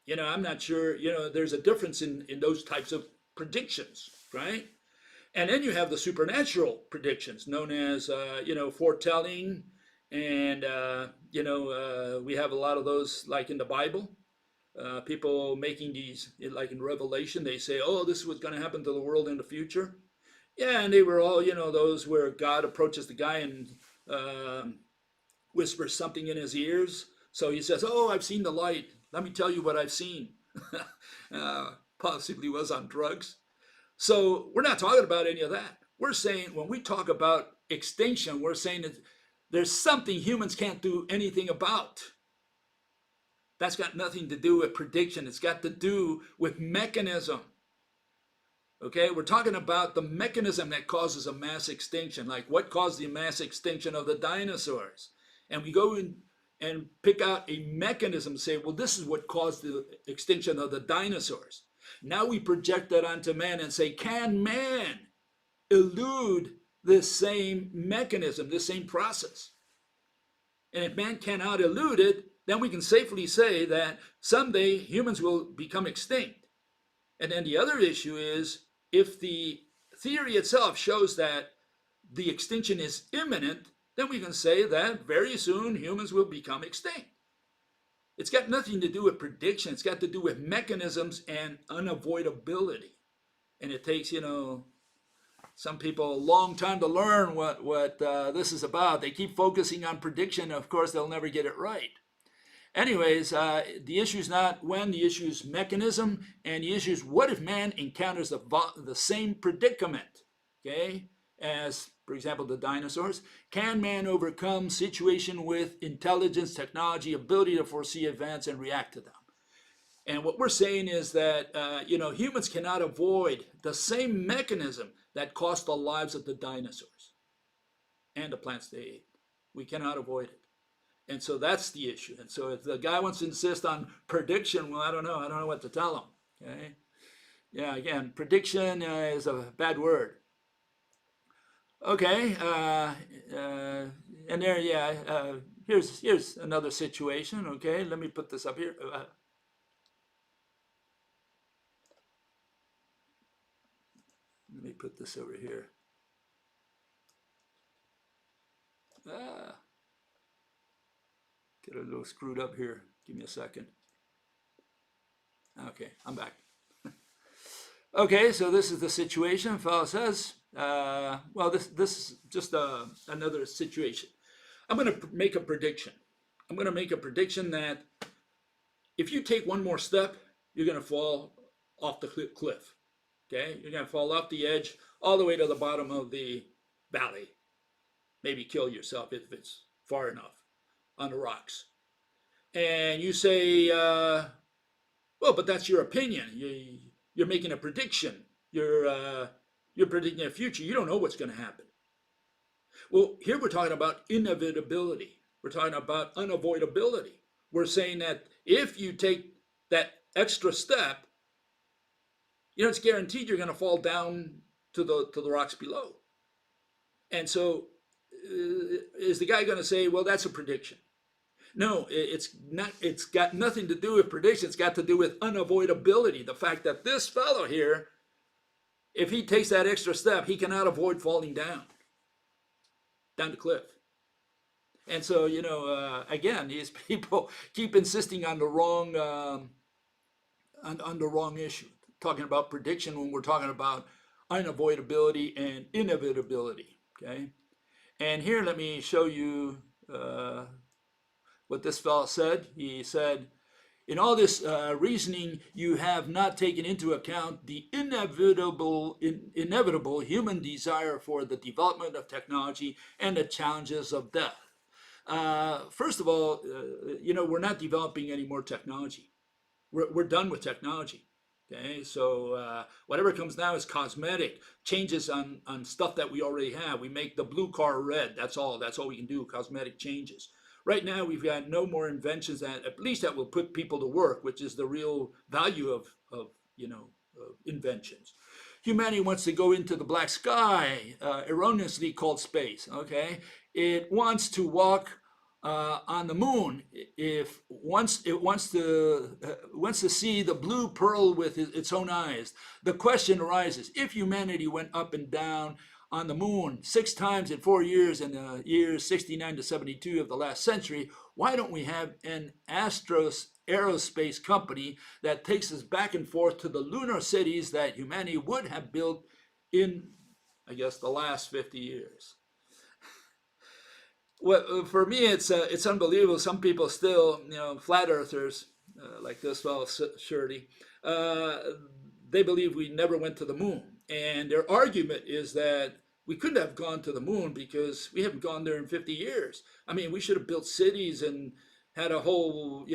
I'm not sure, there's a difference in those types of predictions, right? And then you have the supernatural predictions known as, foretelling. And, we have a lot of those like in the Bible. People making these, like in Revelation, they say, oh, this is what's going to happen to the world in the future. Yeah, and they were all, those where God approaches the guy and whispers something in his ears. So he says, oh, I've seen the light. Let me tell you what I've seen. Possibly was on drugs. So we're not talking about any of that. We're saying when we talk about extinction, we're saying that there's something humans can't do anything about. That's got nothing to do with prediction. It's got to do with mechanism. Okay, we're talking about the mechanism that causes a mass extinction, like what caused the mass extinction of the dinosaurs. And we go in and pick out a mechanism and say, well, this is what caused the extinction of the dinosaurs. Now we project that onto man and say, can man elude this same mechanism, this same process? And if man cannot elude it, then we can safely say that someday humans will become extinct. And then the other issue is, if the theory itself shows that the extinction is imminent, then we can say that very soon humans will become extinct. It's got nothing to do with prediction. It's got to do with mechanisms and unavoidability. And it takes, some people a long time to learn what this is about. They keep focusing on prediction. Of course, they'll never get it right. Anyways, the issue is not when, the issue is mechanism, and the issue is what if man encounters the same predicament, okay, as, for example, the dinosaurs. Can man overcome situation with intelligence, technology, ability to foresee events and react to them? And what we're saying is that, humans cannot avoid the same mechanism that cost the lives of the dinosaurs and the plants they ate. We cannot avoid it. And so that's the issue. And so if the guy wants to insist on prediction, well, I don't know. I don't know what to tell him. Okay. Yeah, again, prediction is a bad word. Okay. And there, yeah. Here's another situation. Okay. Let me put this up here. Let me put this over here. Get a little screwed up here. Give me a second. Okay, I'm back. Okay, so this is the situation. Fellow says, well, this is just another situation. I'm going to make a prediction. I'm going to make a prediction that if you take one more step, you're going to fall off the cliff. Okay, you're going to fall off the edge all the way to the bottom of the valley. Maybe kill yourself if it's far enough on the rocks. And you say, well, but that's your opinion. You're making a prediction. You're predicting a future. You don't know what's going to happen. Well, here we're talking about inevitability. We're talking about unavoidability. We're saying that if you take that extra step, it's guaranteed you're going to fall down to the rocks below. And so is the guy going to say, well, that's a prediction? No, it's not. It's got nothing to do with prediction. It's got to do with unavoidability. The fact that this fellow here, if he takes that extra step, he cannot avoid falling down the cliff. And so, again, these people keep insisting on the wrong on the wrong issue. Talking about prediction when we're talking about unavoidability and inevitability. Okay, and here let me show you what this fellow said. He said, in all this reasoning, you have not taken into account the inevitable human desire for the development of technology and the challenges of death. First of all, we're not developing any more technology. We're done with technology. Okay, so whatever comes now is cosmetic changes on stuff that we already have. We make the blue car red. That's all we can do. Cosmetic changes. Right now, we've got no more inventions at least that will put people to work, which is the real value of inventions. Humanity wants to go into the black sky, erroneously called space. Okay, it wants to walk on the moon. If once it wants to see the blue pearl with its own eyes. The question arises: if humanity went up and down on the moon 6 times in 4 years in the years 69 to 72 of the last century, why don't we have an aerospace company that takes us back and forth to the lunar cities that humanity would have built in, I guess, the last 50 years? Well, for me, it's unbelievable. Some people still, flat earthers, like this fellow Shirley, they believe we never went to the moon. And their argument is that we couldn't have gone to the moon because we haven't gone there in 50 years. I mean, we should have built cities and had a whole,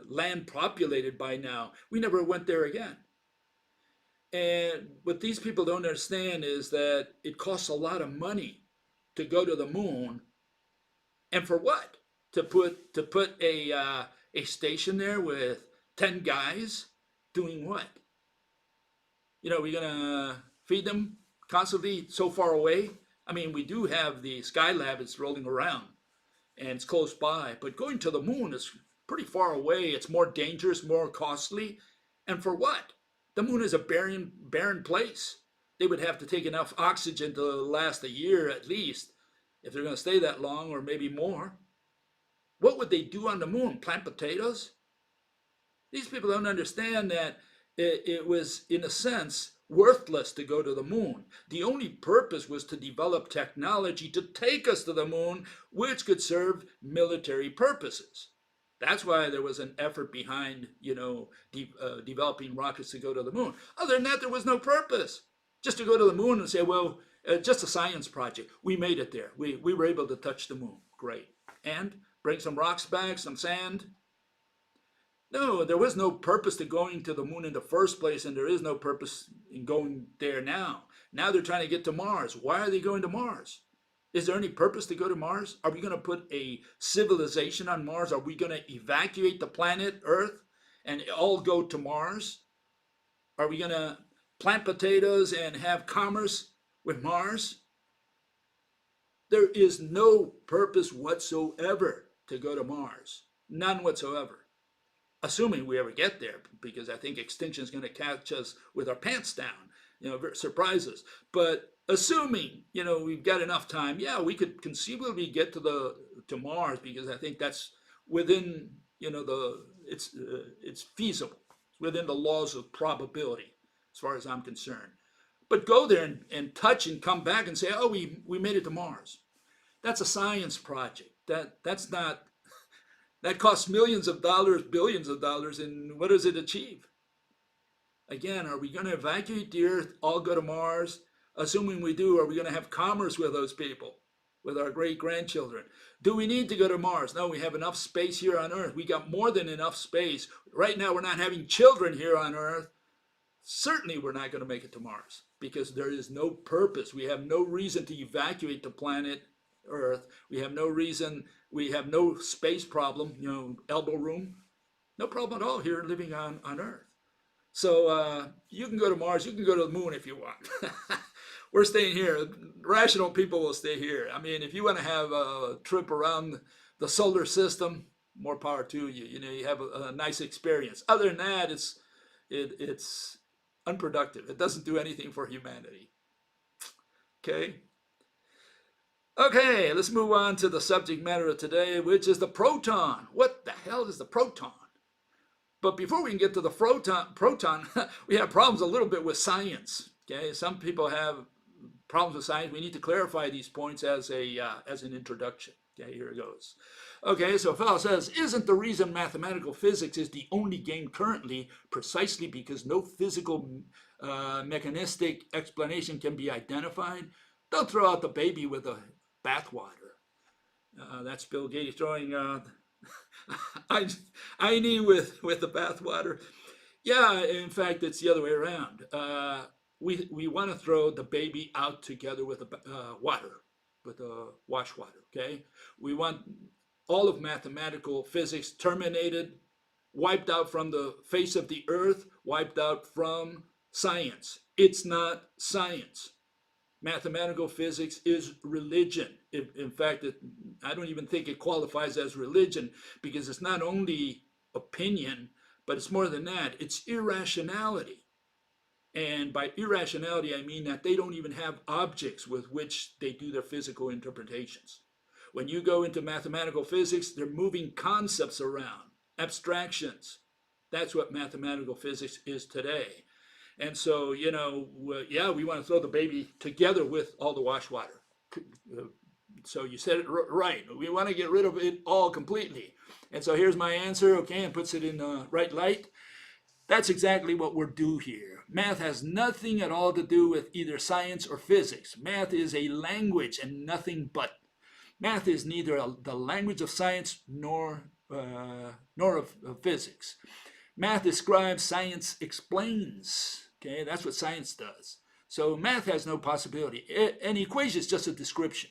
land populated by now. We never went there again. And what these people don't understand is that it costs a lot of money to go to the moon. And for what? To put a station there with 10 guys doing what? We're gonna feed them constantly so far away. I mean, we do have the Skylab, it's rolling around and it's close by, but going to the moon is pretty far away. It's more dangerous, more costly. And for what? The moon is a barren place. They would have to take enough oxygen to last a year at least if they're going to stay that long, or maybe more. What would they do on the moon? Plant potatoes? These people don't understand that it was, in a sense, worthless to go to the moon. The only purpose was to develop technology to take us to the moon, which could serve military purposes. That's why there was an effort behind, developing rockets to go to the moon. Other than that, there was no purpose. Just to go to the moon and say, well, just a science project. We made it there. We were able to touch the moon. Great. And bring some rocks back, some sand. No, there was no purpose to going to the moon in the first place, and there is no purpose in going there now. Now they're trying to get to Mars. Why are they going to Mars? Is there any purpose to go to Mars? Are we going to put a civilization on Mars? Are we going to evacuate the planet Earth and all go to Mars? Are we going to plant potatoes and have commerce with Mars? There is no purpose whatsoever to go to Mars. None whatsoever. Assuming we ever get there, because I think Extinction is going to catch us with our pants down, surprise us. But assuming, we've got enough time, yeah, we could conceivably get to Mars, because I think that's within, it's feasible. It's within the laws of probability, as far as I'm concerned. But go there and touch and come back and say, oh, we made it to Mars. That's a science project. That's not. That costs millions of dollars, billions of dollars, and what does it achieve? Again, are we going to evacuate the Earth, all go to Mars? Assuming we do, are we going to have commerce with those people, with our great-grandchildren? Do we need to go to Mars? No, we have enough space here on Earth. We got more than enough space. Right now, we're not having children here on Earth. Certainly, we're not going to make it to Mars, because there is no purpose. We have no reason to evacuate the planet Earth. We have no reason. We have no space problem, elbow room. No problem at all here living on Earth. So you can go to Mars, you can go to the moon if you want. We're staying here. Rational people will stay here. I mean, if you want to have a trip around the solar system, more power to you. You have a nice experience. Other than that, it's unproductive. It doesn't do anything for humanity. Okay? Okay, let's move on to the subject matter of today, which is the proton. What the hell is the proton? But before we can get to the proton, we have problems a little bit with science. Okay, some people have problems with science. We need to clarify these points as an introduction. Okay, here it goes. Okay, so a fellow says, isn't the reason mathematical physics is the only game currently precisely because no physical mechanistic explanation can be identified? Don't throw out the baby with the bathwater. That's Bill Gates throwing I need with the bathwater. Yeah, in fact, it's the other way around. We want to throw the baby out together with the water, with the wash water. Okay, we want all of mathematical physics terminated, wiped out from the face of the earth, wiped out from science. It's not science. Mathematical physics is religion. In fact, I don't even think it qualifies as religion, because it's not only opinion, but it's more than that. It's irrationality. And by irrationality, I mean that they don't even have objects with which they do their physical interpretations. When you go into mathematical physics, they're moving concepts around, abstractions. That's what mathematical physics is today. And so, yeah, we want to throw the baby together with all the wash water. So you said it right. We want to get rid of it all completely. And so here's my answer, okay, and puts it in the right light. That's exactly what we're due here. Math has nothing at all to do with either science or physics. Math is a language and nothing but. Math is neither the language of science nor of physics. Math describes, science explains. Okay, that's what science does. So math has no possibility. An equation is just a description.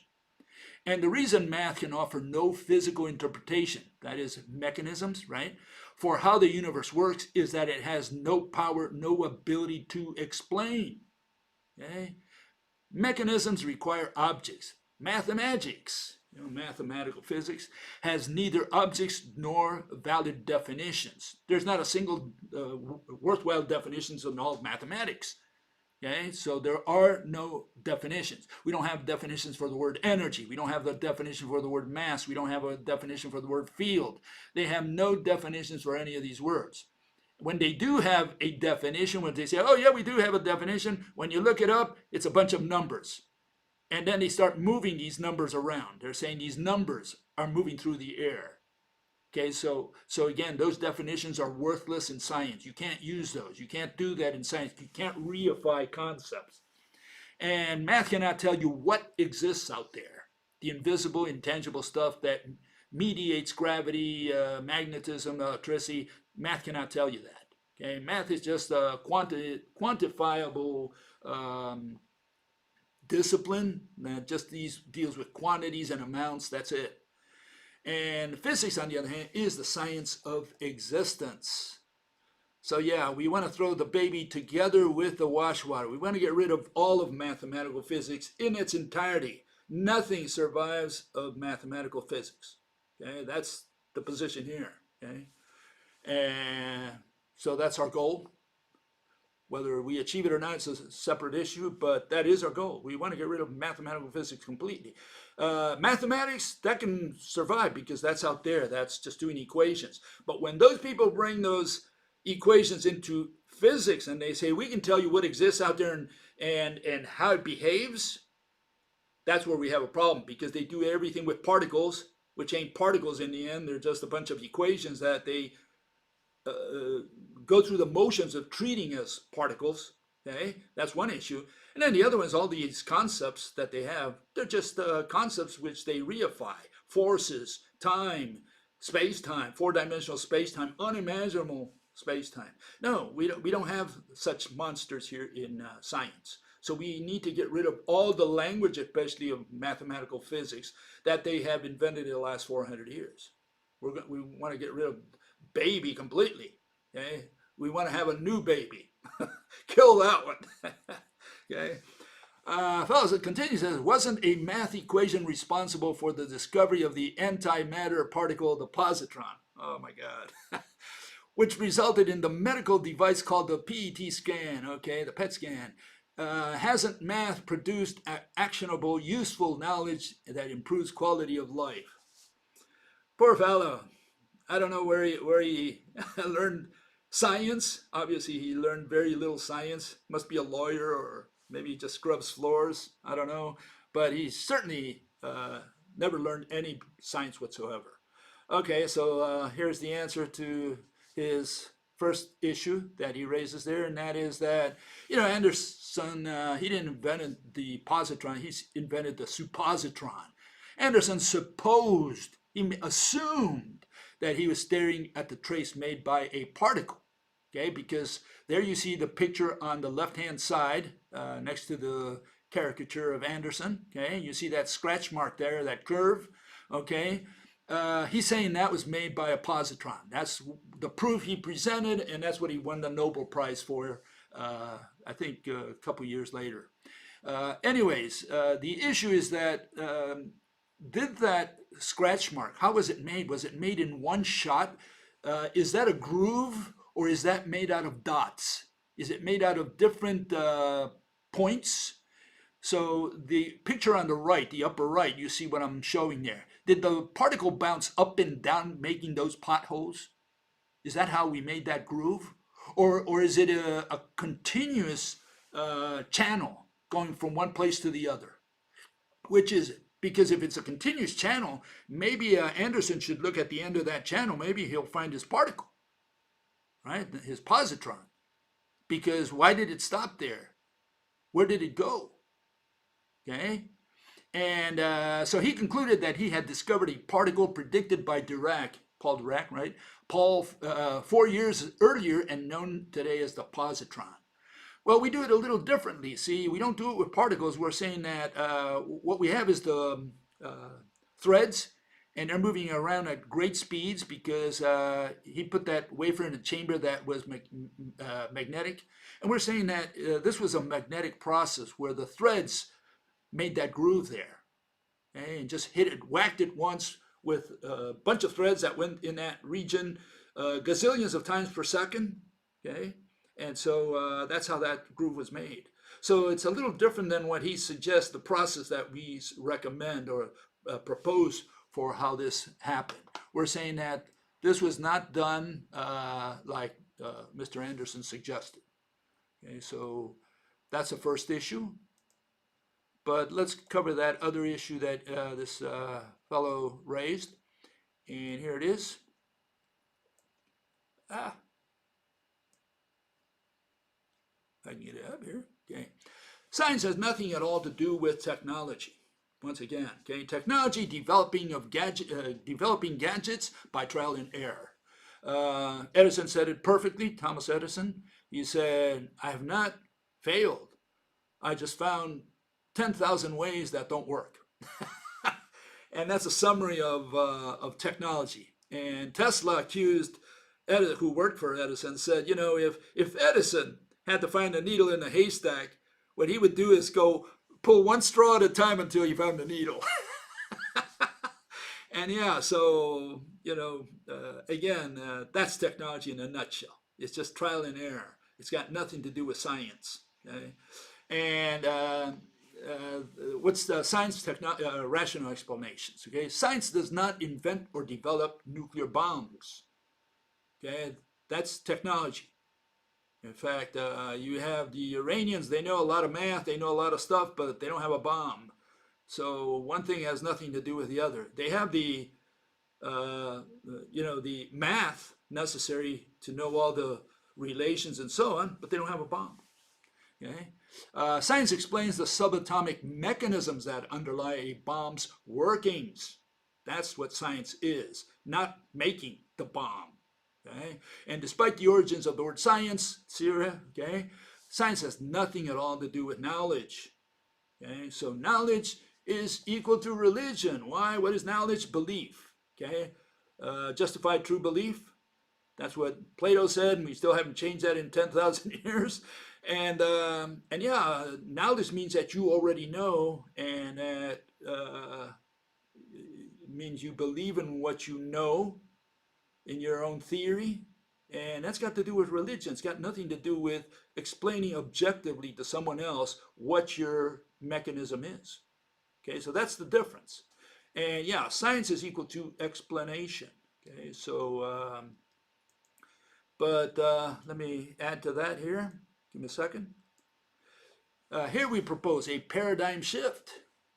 And the reason math can offer no physical interpretation, that is mechanisms, right, for how the universe works, is that it has no power, no ability to explain. Okay? Mechanisms require objects. Mathematics, mathematical physics, has neither objects nor valid definitions. There's not a single worthwhile definitions in all of mathematics. Okay, so there are no definitions. We don't have definitions for the word energy. We don't have the definition for the word mass. We don't have a definition for the word field. They have no definitions for any of these words. When they do have a definition, when they say, oh yeah, we do have a definition, when you look it up, it's a bunch of numbers. And then they start moving these numbers around. They're saying these numbers are moving through the air. Okay, so again, those definitions are worthless in science. You can't use those. You can't do that in science. You can't reify concepts. And math cannot tell you what exists out there. The invisible, intangible stuff that mediates gravity, magnetism, electricity, Math cannot tell you that. Okay, math is just a quantifiable discipline that just deals with quantities and amounts. That's it. And physics, on the other hand, is the science of existence. So yeah, we want to throw the baby together with the wash water. We want to get rid of all of mathematical physics in its entirety. Nothing survives of mathematical physics. Okay, that's the position here. Okay, and so that's our goal. Whether we achieve it or not is a separate issue, but that is our goal. We want to get rid of mathematical physics completely. Mathematics, that can survive because that's out there. That's just doing equations. But when those people bring those equations into physics and they say, we can tell you what exists out there and how it behaves, that's where we have a problem, because they do everything with particles, which ain't particles in the end. They're just a bunch of equations that they go through the motions of treating as particles. Okay, that's one issue. And then the other one is all these concepts that they have. They're just concepts which they reify: forces, time, space-time, four-dimensional space-time, unimaginable space-time. No, we don't have such monsters here in science. So we need to get rid of all the language, especially of mathematical physics, that they have invented in the last 400 years. We want to get rid of baby completely. Okay, we want to have a new baby. Kill that one. Okay. Fellows, it continues, says, wasn't a math equation responsible for the discovery of the antimatter particle, the positron? Oh my God. Which resulted in the medical device called the PET scan, okay, the Petscan. Hasn't math produced actionable, useful knowledge that improves quality of life? Poor fellow. I don't know where he learned science. Obviously, he learned very little science. Must be a lawyer, or maybe he just scrubs floors. I don't know. But he certainly never learned any science whatsoever. Okay, so here's the answer to his first issue that he raises there, and that is that, Anderson, he didn't invent the positron, he invented the suppositron. Anderson supposed, he assumed that he was staring at the trace made by a particle, okay, because there you see the picture on the left-hand side next to the caricature of Anderson, okay, you see that scratch mark there, that curve, okay. He's saying that was made by a positron. That's the proof he presented, and that's what he won the Nobel Prize for, I think, a couple years later. Anyways, the issue is that did that scratch mark, how was it made? Was it made in one shot? Is that a groove, or is that made out of dots? Is it made out of different points? So the picture on the right, the upper right, you see what I'm showing there. Did the particle bounce up and down, making those potholes? Is that how we made that groove? Or is it a continuous channel going from one place to the other? Which is it? Because if it's a continuous channel, maybe Anderson should look at the end of that channel. Maybe he'll find his particle, right? His positron. Because why did it stop there? Where did it go? Okay, and so he concluded that he had discovered a particle predicted by Paul Dirac, right? Paul 4 years earlier, and known today as the positron. Well, we do it a little differently. See, we don't do it with particles. We're saying that what we have is the threads, and they're moving around at great speeds because he put that wafer in a chamber that was magnetic. And we're saying that this was a magnetic process where the threads made that groove there, okay, and just hit it, whacked it once with a bunch of threads that went in that region gazillions of times per second, okay, and so that's how that groove was made. So it's a little different than what he suggests, the process that we recommend or propose for how this happened. We're saying that this was not done like Mr. Anderson suggested. Okay, so that's the first issue. But let's cover that other issue that this fellow raised. And here it is. I can get it up here. Okay. Science has nothing at all to do with technology. Once again, okay, technology developing gadgets by trial and error. Edison said it perfectly, Thomas Edison. He said, I have not failed. I just found 10,000 ways that don't work. And that's a summary of technology. And Tesla accused Edison, who worked for Edison, said, you know, if Edison had to find a needle in a haystack, what he would do is go pull one straw at a time until he found the needle. And yeah, so, you know, again, that's technology in a nutshell. It's just trial and error. It's got nothing to do with science. Okay? And what's the science rational explanations? Okay, science does not invent or develop nuclear bombs. Okay, that's technology. In fact, you have the Iranians. They know a lot of math. They know a lot of stuff, but they don't have a bomb. So one thing has nothing to do with the other. They have the the math necessary to know all the relations and so on, but they don't have a bomb. Okay? Science explains the subatomic mechanisms that underlie a bomb's workings. That's what science is, not making the bomb. Okay? And despite the origins of the word science, Syria, okay, science has nothing at all to do with knowledge. Okay? So knowledge is equal to religion. Why? What is knowledge? Belief. Okay? Justified true belief. That's what Plato said, and we still haven't changed that in 10,000 years. And yeah, knowledge means that you already know, and that means you believe in what you know in your own theory. And that's got to do with religion. It's got nothing to do with explaining objectively to someone else what your mechanism is. Okay, so that's the difference. And yeah, science is equal to explanation. Okay, so, let me add to that here. Give me a second. Here we propose a paradigm shift.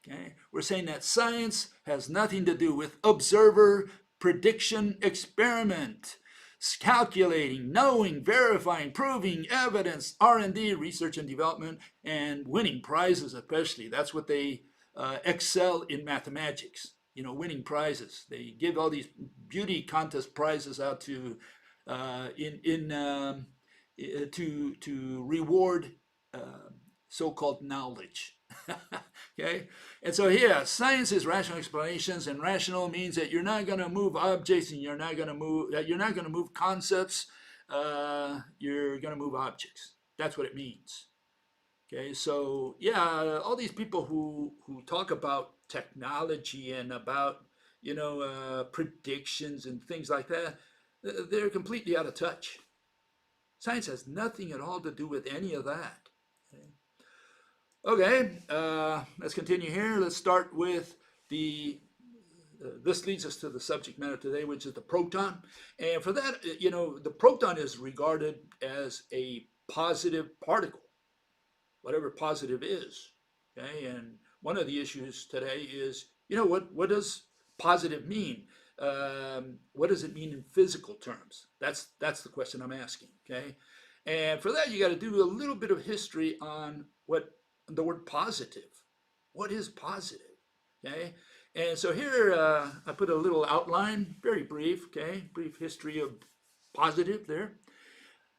Okay, we're saying that science has nothing to do with observer, prediction, experiment, calculating, knowing, verifying, proving, evidence, R&D, research and development, and winning prizes especially. That's what they excel in mathematics, you know, winning prizes. They give all these beauty contest prizes out to to reward so-called knowledge. Okay, and so here, science is rational explanations, and rational means that you're not going to move objects, and you're not going to move concepts. You're going to move objects. That's what it means. Okay, so yeah, all these people who talk about technology and about predictions and things like that, they're completely out of touch. Science has nothing at all to do with any of that. Okay, let's continue here. Let's start with this leads us to the subject matter today, which is the proton. And for that, the proton is regarded as a positive particle, whatever positive is. Okay, and one of the issues today is, what does positive mean? What does it mean in physical terms? That's the question I'm asking. Okay, and for that, you got to do a little bit of history on what the word positive. What is positive? Okay, and so here I put a little outline, very brief. Okay, brief history of positive there.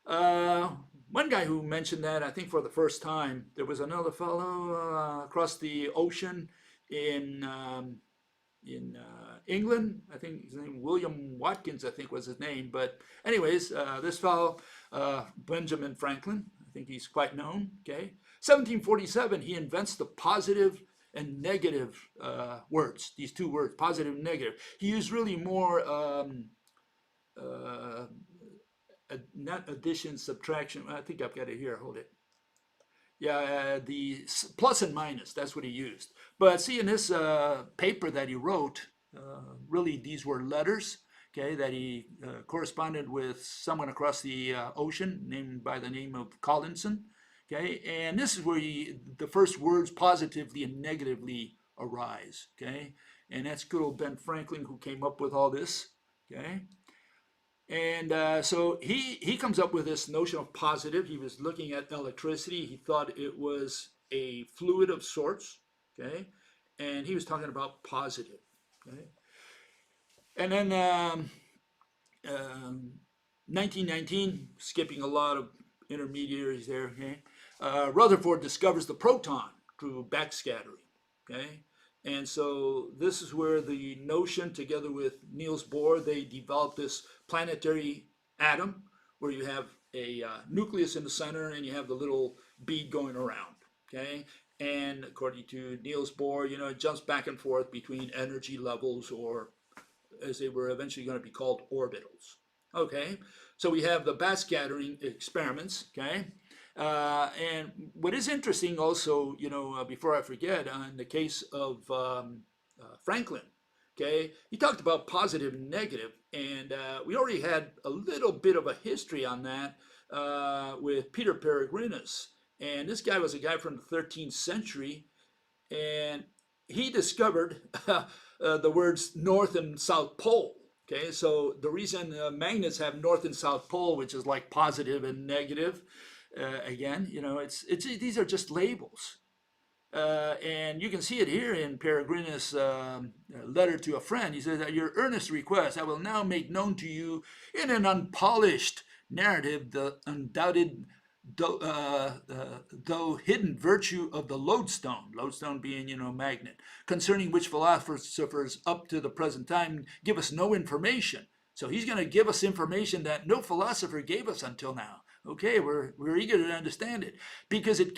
One guy who mentioned that, I think for the first time, there was another fellow across the ocean in England. I think his name William Watkins, I think was his name. But anyways, this fellow, Benjamin Franklin, I think he's quite known. Okay, 1747, he invents the positive and negative words. These two words, positive and negative. He used really more not addition, subtraction. I think I've got it here. Hold it. Yeah, the plus and minus, that's what he used. But see, in this paper that he wrote, really these were letters, okay, that he corresponded with someone across the ocean named by the name of Collinson, okay, and this is where the first words positively and negatively arise, okay, and that's good old Ben Franklin who came up with all this, okay. And so he comes up with this notion of positive. He was looking at electricity. He thought it was a fluid of sorts, okay? And he was talking about positive, okay? And then 1919, skipping a lot of intermediaries there, okay? Rutherford discovers the proton through backscattering, okay? And so this is where the notion, together with Niels Bohr, they developed this planetary atom where you have a nucleus in the center and you have the little bead going around, okay? And according to Niels Bohr, it jumps back and forth between energy levels, or as they were eventually going to be called, orbitals. Okay, so we have the backscattering experiments, okay? And what is interesting also, before I forget, in the case of Franklin, okay, he talked about positive and negative, and we already had a little bit of a history on that with Peter Peregrinus. And this guy was a guy from the 13th century, and he discovered the words North and South Pole. Okay, so the reason magnets have North and South Pole, which is like positive and negative, again, it's these are just labels. And you can see it here in Peregrinus' letter to a friend. He says, "At your earnest request, I will now make known to you in an unpolished narrative the undoubted though hidden virtue of the lodestone being, magnet, concerning which philosophers up to the present time give us no information." So he's going to give us information that no philosopher gave us until now. Okay, we're eager to understand it because it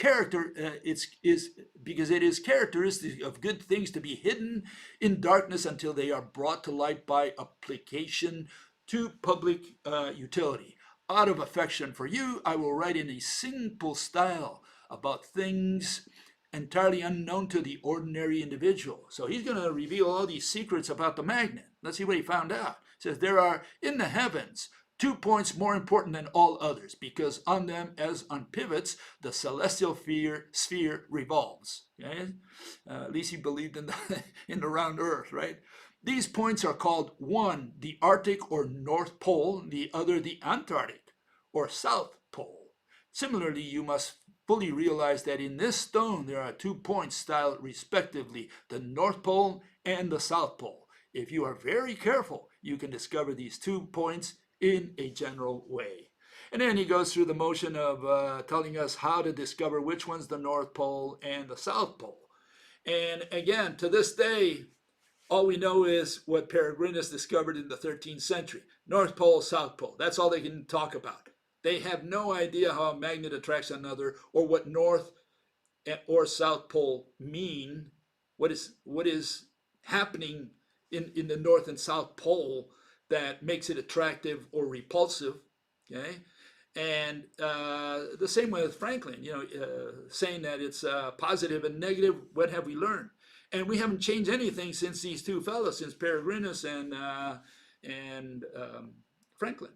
is characteristic of good things to be hidden in darkness until they are brought to light by application to public utility. Out of affection for you, I will write in a simple style about things entirely unknown to the ordinary individual. So he's going to reveal all these secrets about the magnet. Let's see what he found out. He says, there are in the heavens 2 points more important than all others, because on them, as on pivots, the celestial sphere revolves. Okay? At least he believed in the round earth, right? These points are called, one, the Arctic or North Pole, the other the Antarctic or South Pole. Similarly, you must fully realize that in this stone there are 2 points styled respectively, the North Pole and the South Pole. If you are very careful, you can discover these 2 points in a general way. And then he goes through the motion of telling us how to discover which one's the North Pole and the South Pole. And again, to this day, all we know is what Peregrinus discovered in the 13th century. North Pole, South Pole. That's all they can talk about. They have no idea how a magnet attracts another, or what North or South Pole mean. What is happening in the North and South Pole that makes it attractive or repulsive. Okay? And the same way with Franklin, saying that it's positive and negative. What have we learned? And we haven't changed anything since these two fellows, since Peregrinus and Franklin.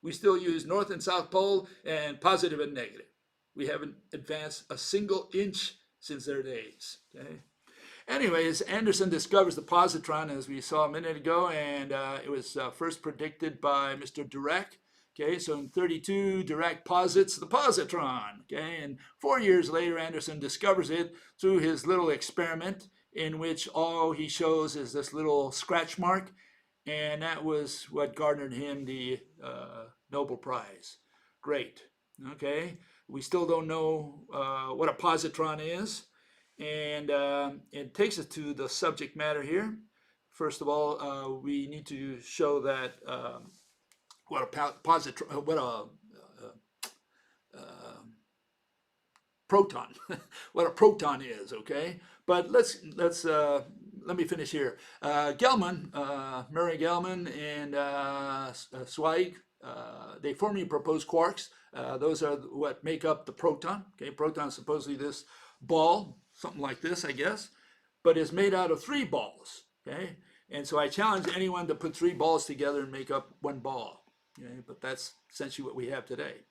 We still use North and South Pole and positive and negative. We haven't advanced a single inch since their days. Okay? Anyways, Anderson discovers the positron, as we saw a minute ago, and it was first predicted by Mr. Dirac. Okay, so in 32, Dirac posits the positron. Okay, and 4 years later, Anderson discovers it through his little experiment, in which all he shows is this little scratch mark, and that was what garnered him the Nobel Prize. Great. Okay, we still don't know what a positron is, and it takes us to the subject matter here. First of all, we need to show that what a positron, proton, what a proton is. Okay, but let me finish here. Gelman, Murray Gelman, and Zweig, they formally propose quarks. Those are what make up the proton. Okay, proton is supposedly this ball, something like this, I guess, but is made out of 3 balls. Okay, and so I challenge anyone to put 3 balls together and make up 1 ball. Okay, but that's essentially what we have today.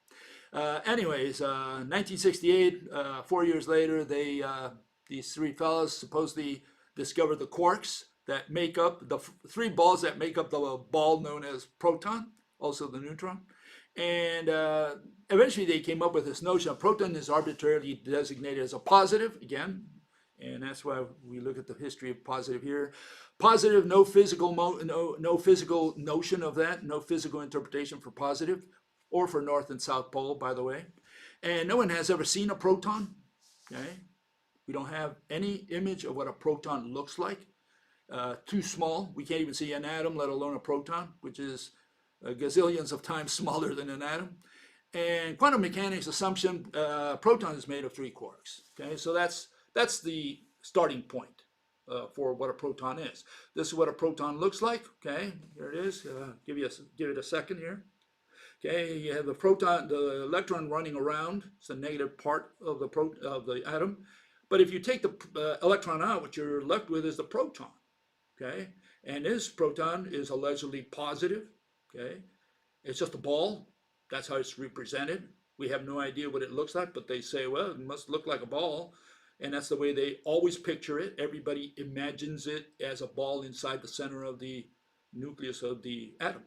Anyways, 1968, 4 years later, these 3 fellows supposedly discovered the quarks that make up the 3 balls that make up the ball known as proton, also the neutron. And eventually they came up with this notion of proton is arbitrarily designated as a positive, again, And that's why we look at the history of positive here. Positive, no physical no physical notion of that, no physical interpretation for positive, or for North and South Pole, by the way. And no one has ever seen a proton. Okay, we don't have any image of what a proton looks like. Too small. We can't even see an atom, let alone a proton, which is gazillions of times smaller than an atom. And quantum mechanics assumption, proton is made of 3 quarks. Okay, so that's the starting point for what a proton is. This is what a proton looks like. Okay, here it is. Give it a second here. Okay, you have the proton, the electron running around. It's the negative part of the atom. But if you take the electron out, what you're left with is the proton. Okay, and this proton is allegedly positive. Okay, it's just a ball. That's how it's represented. We have no idea what it looks like, but they say, well, it must look like a ball. And that's the way they always picture it. Everybody imagines it as a ball inside the center of the nucleus of the atom.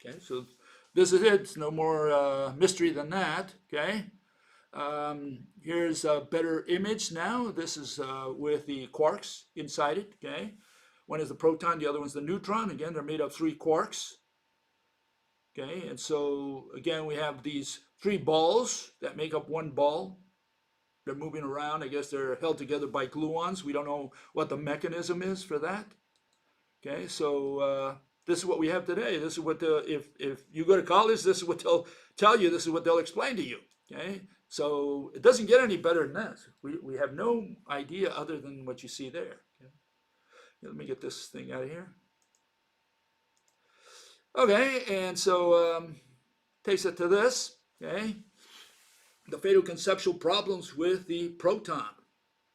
Okay, so this is it. It's no more mystery than that. Okay, here's a better image now. This is with the quarks inside it. Okay, one is the proton, the other one's the neutron. Again, they're made of 3 quarks. Okay, and so again, we have these 3 balls that make up one ball. They're moving around. I guess they're held together by gluons. We don't know what the mechanism is for that. Okay, so this is what we have today. This is what if you go to college, this is what they'll tell you. This is what they'll explain to you. Okay, so it doesn't get any better than this. We have no idea other than what you see there. Okay? Let me get this thing out of here. Okay, and so takes it to this. Okay, the fatal conceptual problems with the proton.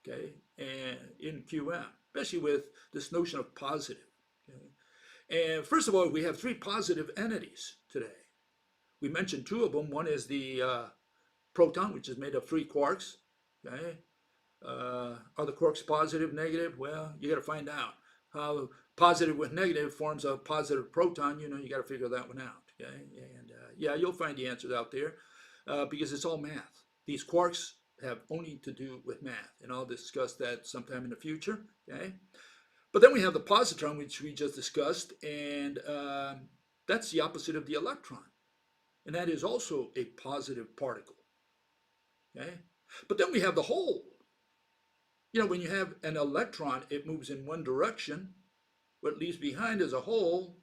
Okay, and in QM, especially with this notion of positive. Okay? And first of all, we have 3 positive entities today. We mentioned 2 of them. One is the proton, which is made of 3 quarks. Okay, are the quarks positive, negative? Well, you got to find out how positive with negative forms a positive proton. You know, you got to figure that one out. Okay, and yeah, you'll find the answers out there because it's all math. These quarks have only to do with math, and I'll discuss that sometime in the future. Okay, but then we have the positron, which we just discussed, and that's the opposite of the electron, and that is also a positive particle. Okay, but then we have the hole. You know, when you have an electron, it moves in one direction. What it leaves behind is a hole,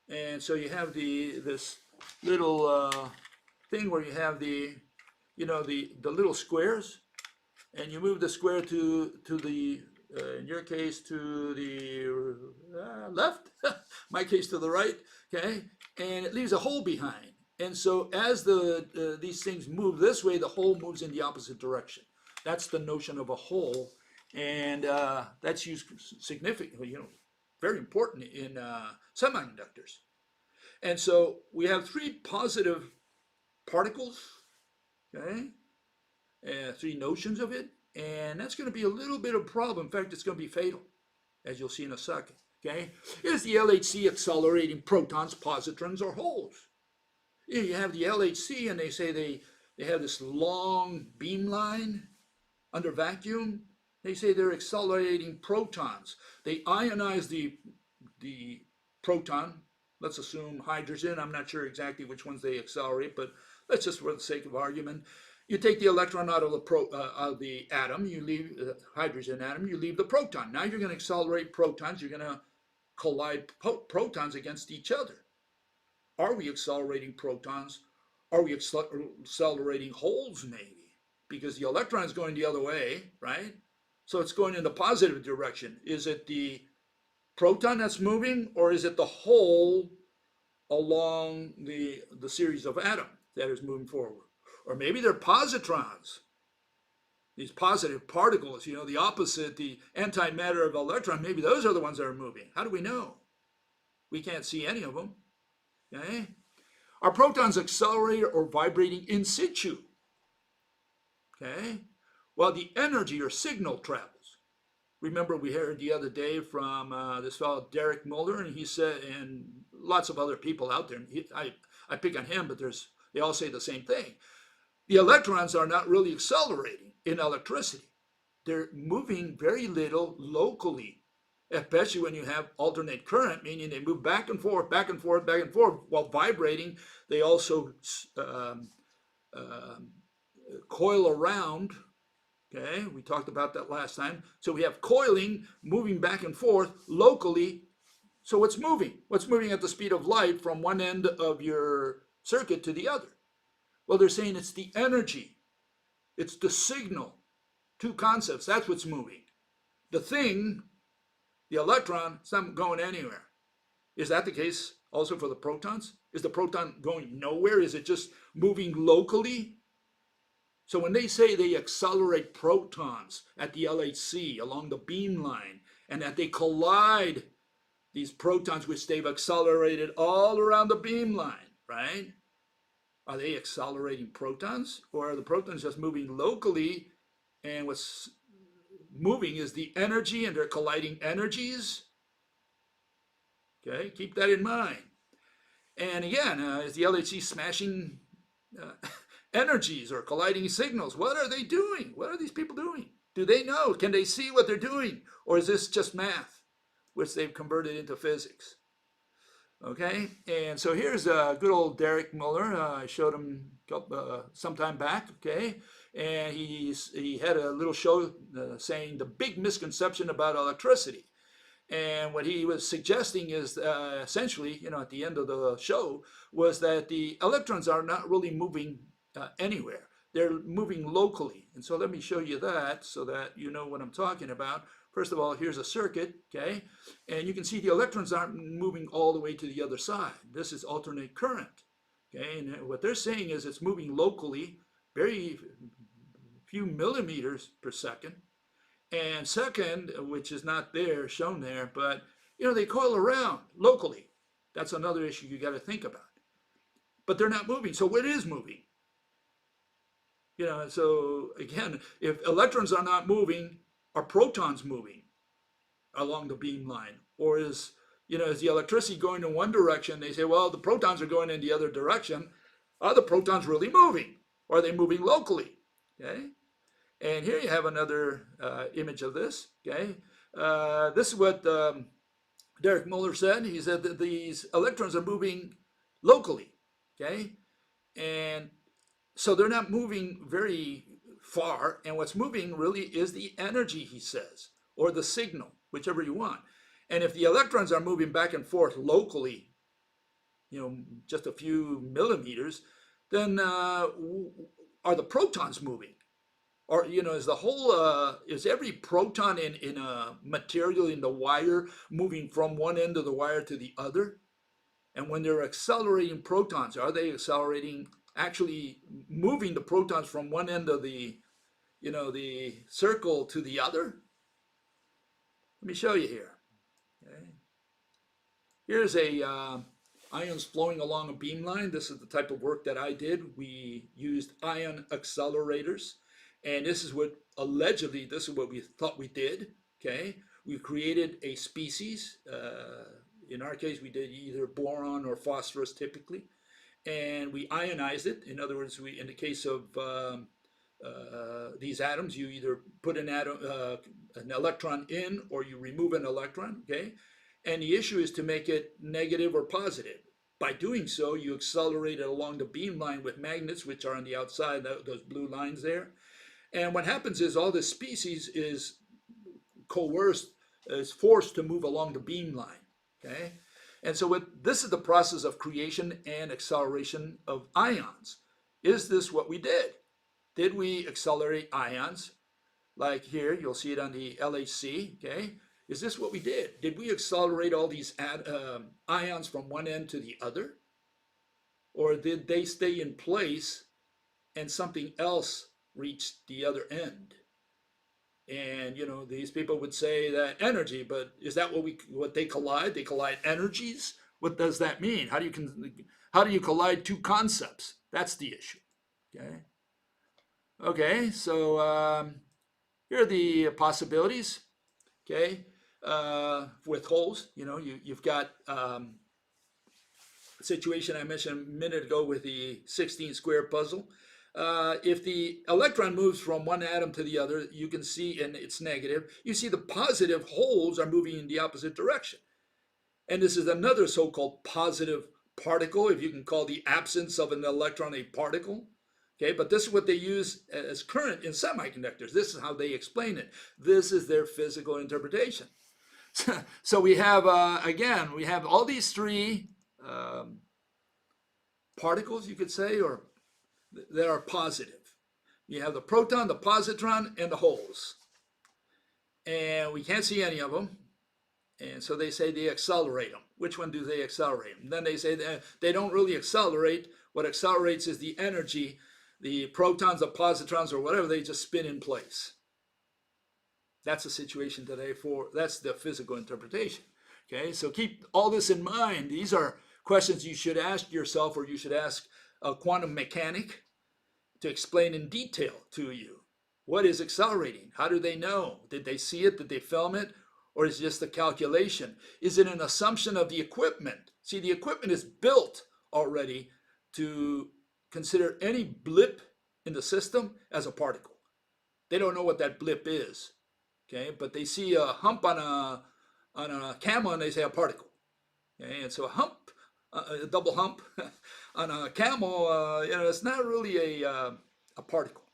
and so you have this little thing where you have the little squares, and you move the square to the in your case to the left, my case to the right. Okay, and it leaves a hole behind. And so as these things move this way, the hole moves in the opposite direction. That's the notion of a hole, and that's used significantly, very important in semiconductors. And so we have 3 positive particles, okay, 3 notions of it, and that's going to be a little bit of a problem. In fact, it's going to be fatal, as you'll see in a second. Okay, is the LHC accelerating protons, positrons, or holes? You have the LHC, and they say they have this long beamline under vacuum. They say they're accelerating protons. They ionize the proton. Let's assume hydrogen. I'm not sure exactly which ones they accelerate, but let's just, for the sake of argument, you take the electron out of the atom, you leave the hydrogen atom, you leave the proton. Now you're going to accelerate protons. You're going to collide protons against each other. Are we accelerating protons? Are we accelerating holes, maybe? Because the electron is going the other way, right? So it's going in the positive direction. Is it the proton that's moving, or is it the hole along the series of atoms that is moving forward? Or maybe they're positrons, these positive particles, the opposite, the antimatter of electron. Maybe those are the ones that are moving. How do we know? We can't see any of them. Okay? Are protons accelerating or vibrating in situ? Okay? Well, the energy or signal travels. Remember, we heard the other day from this fellow Derek Muller, and he said, and lots of other people out there, and I pick on him, but they all say the same thing. The electrons are not really accelerating in electricity. they're moving very little locally, especially when you have alternate current, meaning they move back and forth, back and forth, back and forth while vibrating. They also coil around. Okay, we talked about that last time. So we have coiling, moving back and forth locally. So what's moving? What's moving at the speed of light from one end of your circuit to the other? Well, they're saying it's the energy, it's the signal. Two concepts, that's what's moving. The thing, the electron, it's not going anywhere. Is that the case also for the protons? Is the proton going nowhere? Is it just moving locally? So when they say they accelerate protons at the LHC along the beam line, and that they collide these protons which they've accelerated all around the beam line, right? Are they accelerating protons, or are the protons just moving locally, and what's moving is the energy and they're colliding energies? Okay, keep that in mind. And again, is the LHC smashing energies or colliding signals? What are they doing? What are these people doing? Do they know? Can they see what they're doing? Or is this just math, which they've converted into physics? Okay, and so here's good old Derek Muller. I showed him some time back, okay? And he had a little show saying the big misconception about electricity. And what he was suggesting is essentially, at the end of the show, was that the electrons are not really moving anywhere. They're moving locally. And so let me show you that so that you know what I'm talking about. First of all, here's a circuit, okay? And you can see the electrons aren't moving all the way to the other side. This is alternate current, okay? And what they're saying is it's moving locally, very few millimeters per second. And second, which is not there, shown there, but, they coil around locally. That's another issue you got to think about. But they're not moving, so what is moving? So again, if electrons are not moving, are protons moving along the beam line? Or is the electricity going in one direction? They say, well, the protons are going in the other direction. Are the protons really moving? Or are they moving locally? Okay. And here you have another image of this. Okay. This is what Derek Muller said. He said that these electrons are moving locally. Okay. And so they're not moving very far, and what's moving really is the energy, he says, or the signal, whichever you want. And if the electrons are moving back and forth locally, just a few millimeters, then are the protons moving? Or, is every proton in a material in the wire moving from one end of the wire to the other? And when they're accelerating protons, are they actually moving the protons from one end of the circle to the other? Let me show you here. Okay. Here's ions flowing along a beam line. This is the type of work that I did. We used ion accelerators, and this is what we thought we did. Okay, we created a species. In our case, we did either boron or phosphorus typically. And we ionized it. In other words, in the case of these atoms, you either put an electron in or you remove an electron, okay? And the issue is to make it negative or positive. By doing so, you accelerate it along the beam line with magnets, which are on the outside, those blue lines there. And what happens is all this species is forced to move along the beam line, okay? And so this is the process of creation and acceleration of ions. Is this what we did? Did we accelerate ions? Like here, you'll see it on the LHC, okay? Is this what we did? Did we accelerate all these ions from one end to the other? Or did they stay in place and something else reached the other end? And these people would say that energy, but is that what they collide? They collide energies. What does that mean? How do you collide two concepts? That's the issue. Okay. Okay. So here are the possibilities. Okay. With holes, you've got a situation I mentioned a minute ago with the 16 square puzzle. if the electron moves from one atom to the other, you can see, and it's negative, you see the positive holes are moving in the opposite direction. And this is another so-called positive particle, if you can call the absence of an electron a particle. Okay, but this is what they use as current in semiconductors. This is how they explain it. This is their physical interpretation. So we have, again, we have all these three particles, you could say, or that are positive. You have the proton, the positron, and the holes. And we can't see any of them. And so they say they accelerate them. Which one do they accelerate? And then they say that they don't really accelerate. What accelerates is the energy. The protons, the positrons, or whatever, they just spin in place. That's the situation today that's the physical interpretation. Okay, so keep all this in mind. These are questions you should ask yourself, or you should ask a quantum mechanic to explain in detail to you. What is accelerating? How do they know? Did they see it? Did they film it? Or is it just a calculation? Is it an assumption of the equipment? See, the equipment is built already to consider any blip in the system as a particle. They don't know what that blip is, okay? But they see a hump on a camel and they say a particle, okay? And so a hump, a double hump on a camel, it's not really a particle.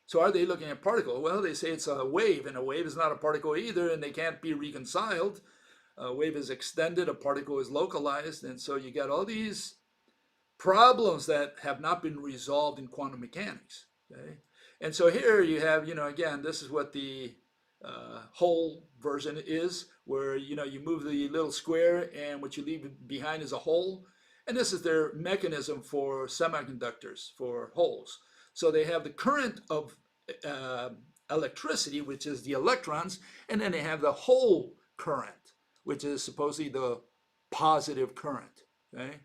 So are they looking at particle? Well, they say it's a wave, and a wave is not a particle either, and they can't be reconciled. A wave is extended, a particle is localized, and so you got all these problems that have not been resolved in quantum mechanics. Okay? And so here you have, again, this is what the whole version is, where, you move the little square and what you leave behind is a hole. And this is their mechanism for semiconductors, for holes. So they have the current of electricity, which is the electrons, and then they have the hole current, which is supposedly the positive current. Okay?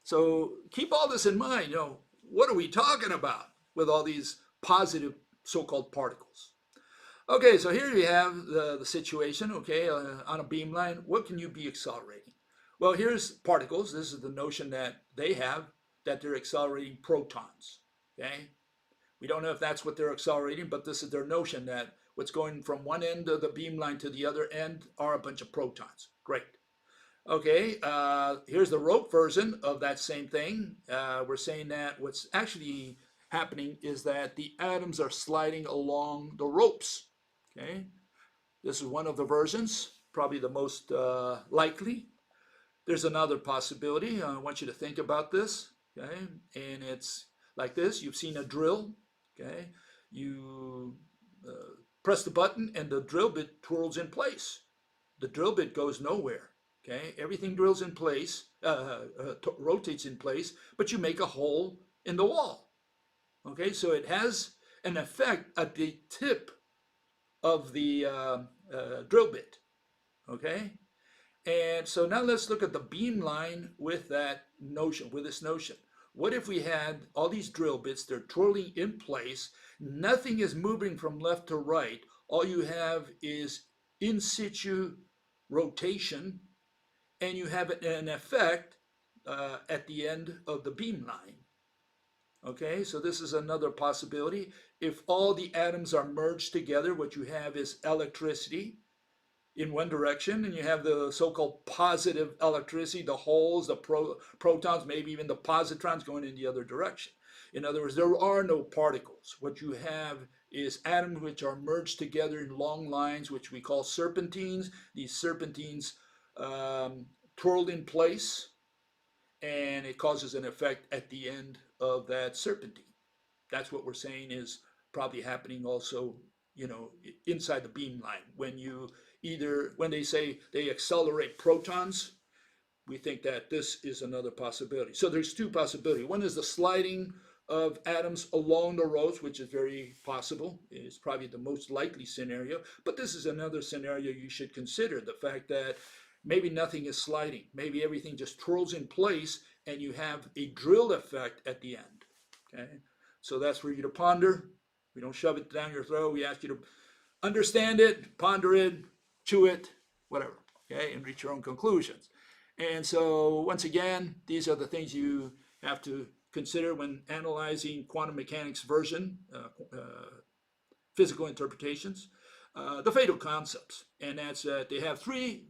So keep all this in mind. What are we talking about with all these positive so-called particles? Okay, so here you have the situation, okay, on a beamline. What can you be accelerating? Well, here's particles. This is the notion that they have, that they're accelerating protons, okay? We don't know if that's what they're accelerating, but this is their notion that what's going from one end of the beamline to the other end are a bunch of protons. Great. Okay, here's the rope version of that same thing. We're saying that what's actually happening is that the atoms are sliding along the ropes. Okay, this is one of the versions, probably the most likely. There's another possibility. I want you to think about this. Okay, and it's like this. You've seen a drill. Okay, you press the button and the drill bit twirls in place. The drill bit goes nowhere. Okay, everything drills in place, rotates in place, but you make a hole in the wall. Okay, so it has an effect at the tip of the drill bit. Okay, and so now let's look at the beamline with that notion, with this notion. What if we had all these drill bits, they're twirling in place, nothing is moving from left to right, all you have is in situ rotation, and you have an effect at the end of the beamline. Okay, so this is another possibility. If all the atoms are merged together, what you have is electricity in one direction, and you have the so-called positive electricity, the holes, the protons, maybe even the positrons going in the other direction. In other words, there are no particles. What you have is atoms which are merged together in long lines, which we call serpentines. These serpentines twirled in place, and it causes an effect at the end of that serpentine. That's what we're saying is probably happening also, inside the beamline. When they say they accelerate protons, we think that this is another possibility. So there's two possibilities. One is the sliding of atoms along the ropes, which is very possible. It's probably the most likely scenario. But this is another scenario you should consider, the fact that maybe nothing is sliding. Maybe everything just twirls in place and you have a drill effect at the end. Okay, so that's for you to ponder. We don't shove it down your throat. We ask you to understand it, ponder it, chew it, whatever, okay, and reach your own conclusions. And so once again, these are the things you have to consider when analyzing quantum mechanics version, physical interpretations, the fatal concepts. And that's they have three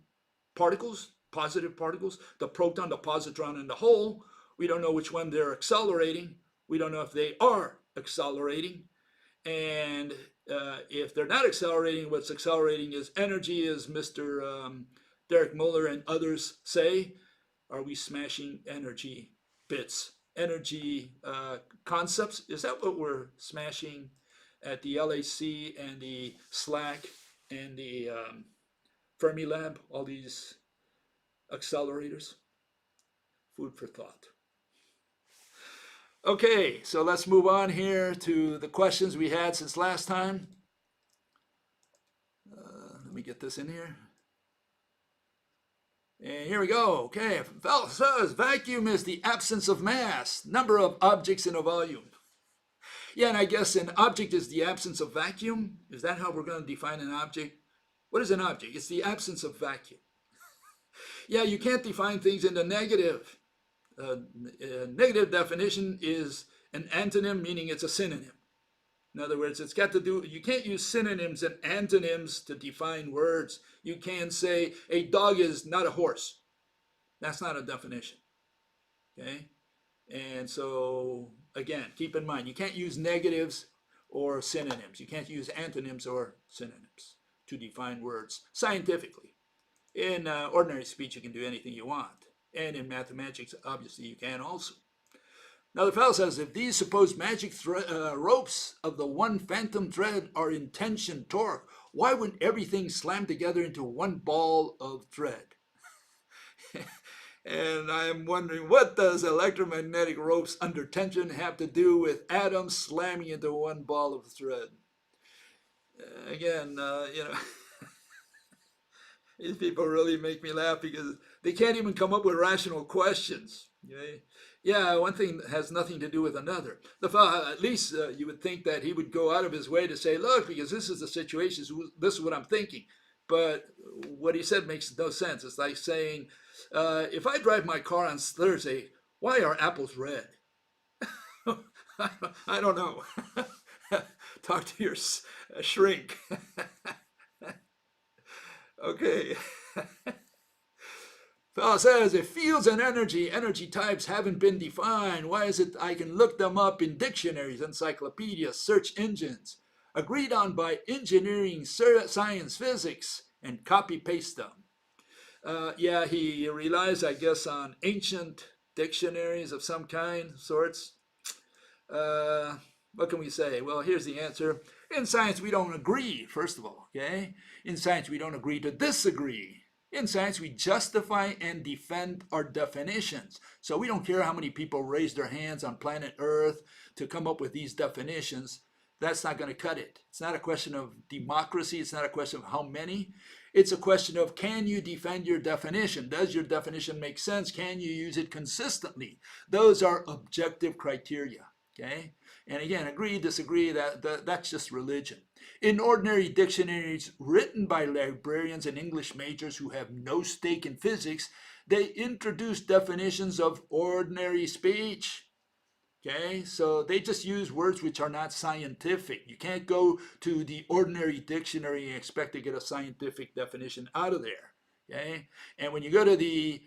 particles, positive particles, the proton, the positron, and the hole. We don't know which one they're accelerating. We don't know if they are accelerating. And if they're not accelerating, what's accelerating is energy, as Mr. Derek Muller and others say. Are we smashing energy bits, energy concepts? Is that what we're smashing at the LHC and the SLAC and the Fermi Lab, all these accelerators? Food for thought. Okay, so let's move on here to the questions we had since last time. Let me get this in here. And here we go. Okay, fellow says vacuum is the absence of mass, number of objects in a volume. Yeah, and I guess an object is the absence of vacuum. Is that how we're going to define an object? What is an object? It's the absence of vacuum. Yeah, you can't define things in the negative. Negative definition is an antonym, meaning it's a synonym. In other words, it's got to do, you can't use synonyms and antonyms to define words. You can't say a dog is not a horse. That's not a definition. Okay? And so, again, keep in mind, you can't use negatives or synonyms. You can't use antonyms or synonyms to define words scientifically. In ordinary speech, you can do anything you want. And in mathematics, obviously, you can also. Now, the fellow says, if these supposed magic ropes of the one phantom thread are in tension torque, why wouldn't everything slam together into one ball of thread? And I'm wondering, what does electromagnetic ropes under tension have to do with atoms slamming into one ball of thread? Again, you know, these people really make me laugh because they can't even come up with rational questions. Okay? Yeah, one thing has nothing to do with another. At least you would think that he would go out of his way to say, look, because this is the situation, this is what I'm thinking. But what he said makes no sense. It's like saying, if I drive my car on Thursday, why are apples red? I don't know. Talk to your shrink. Okay. Fellow says, if fields and energy types haven't been defined, why is it I can look them up in dictionaries, encyclopedias, search engines, agreed on by engineering, science, physics, and copy-paste them? Yeah, he relies, I guess, on ancient dictionaries of some kind, sorts. What can we say? Well, here's the answer. In science, we don't agree, first of all, okay? In science, we don't agree to disagree. In science, we justify and defend our definitions. So we don't care how many people raise their hands on planet Earth to come up with these definitions. That's not going to cut it. It's not a question of democracy. It's not a question of how many. It's a question of, can you defend your definition? Does your definition make sense? Can you use it consistently? Those are objective criteria, okay? And again, agree, disagree, that's just religion. In ordinary dictionaries written by librarians and English majors who have no stake in physics, they introduce definitions of ordinary speech. Okay, so they just use words which are not scientific. You can't go to the ordinary dictionary and expect to get a scientific definition out of there. Okay, and when you go to the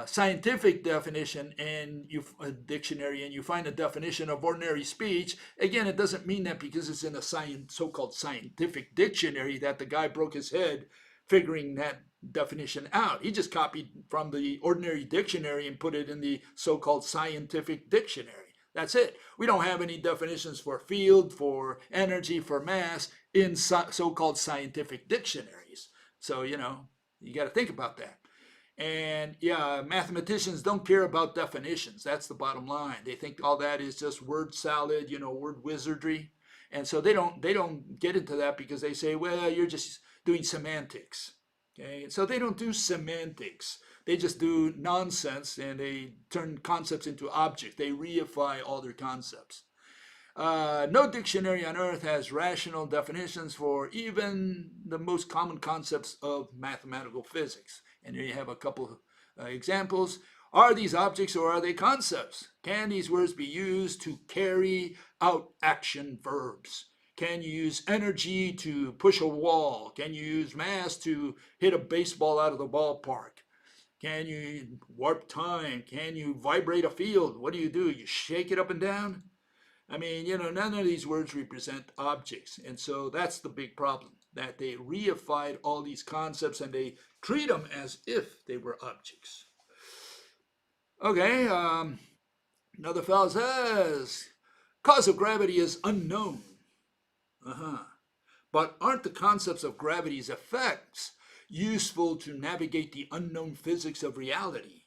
scientific definition and a dictionary and you find a definition of ordinary speech, again, it doesn't mean that because it's in a so-called scientific dictionary that the guy broke his head figuring that definition out. He just copied from the ordinary dictionary and put it in the so-called scientific dictionary. That's it. We don't have any definitions for field, for energy, for mass in so-called scientific dictionaries. So, you know, you got to think about that. And yeah, mathematicians don't care about definitions. That's the bottom line. They think all that is just word salad, you know, word wizardry. And so they don't get into that because they say, well, you're just doing semantics. Okay, so they don't do semantics. They just do nonsense and they turn concepts into objects. They reify all their concepts. No dictionary on earth has rational definitions for even the most common concepts of mathematical physics. And here you have a couple examples. Are these objects or are they concepts? Can these words be used to carry out action verbs? Can you use energy to push a wall? Can you use mass to hit a baseball out of the ballpark? Can you warp time? Can you vibrate a field? What do? You shake it up and down? I mean, none of these words represent objects. And so that's the big problem, that they reified all these concepts and they treat them as if they were objects. Okay, another fellow says, cause of gravity is unknown. But aren't the concepts of gravity's effects useful to navigate the unknown physics of reality?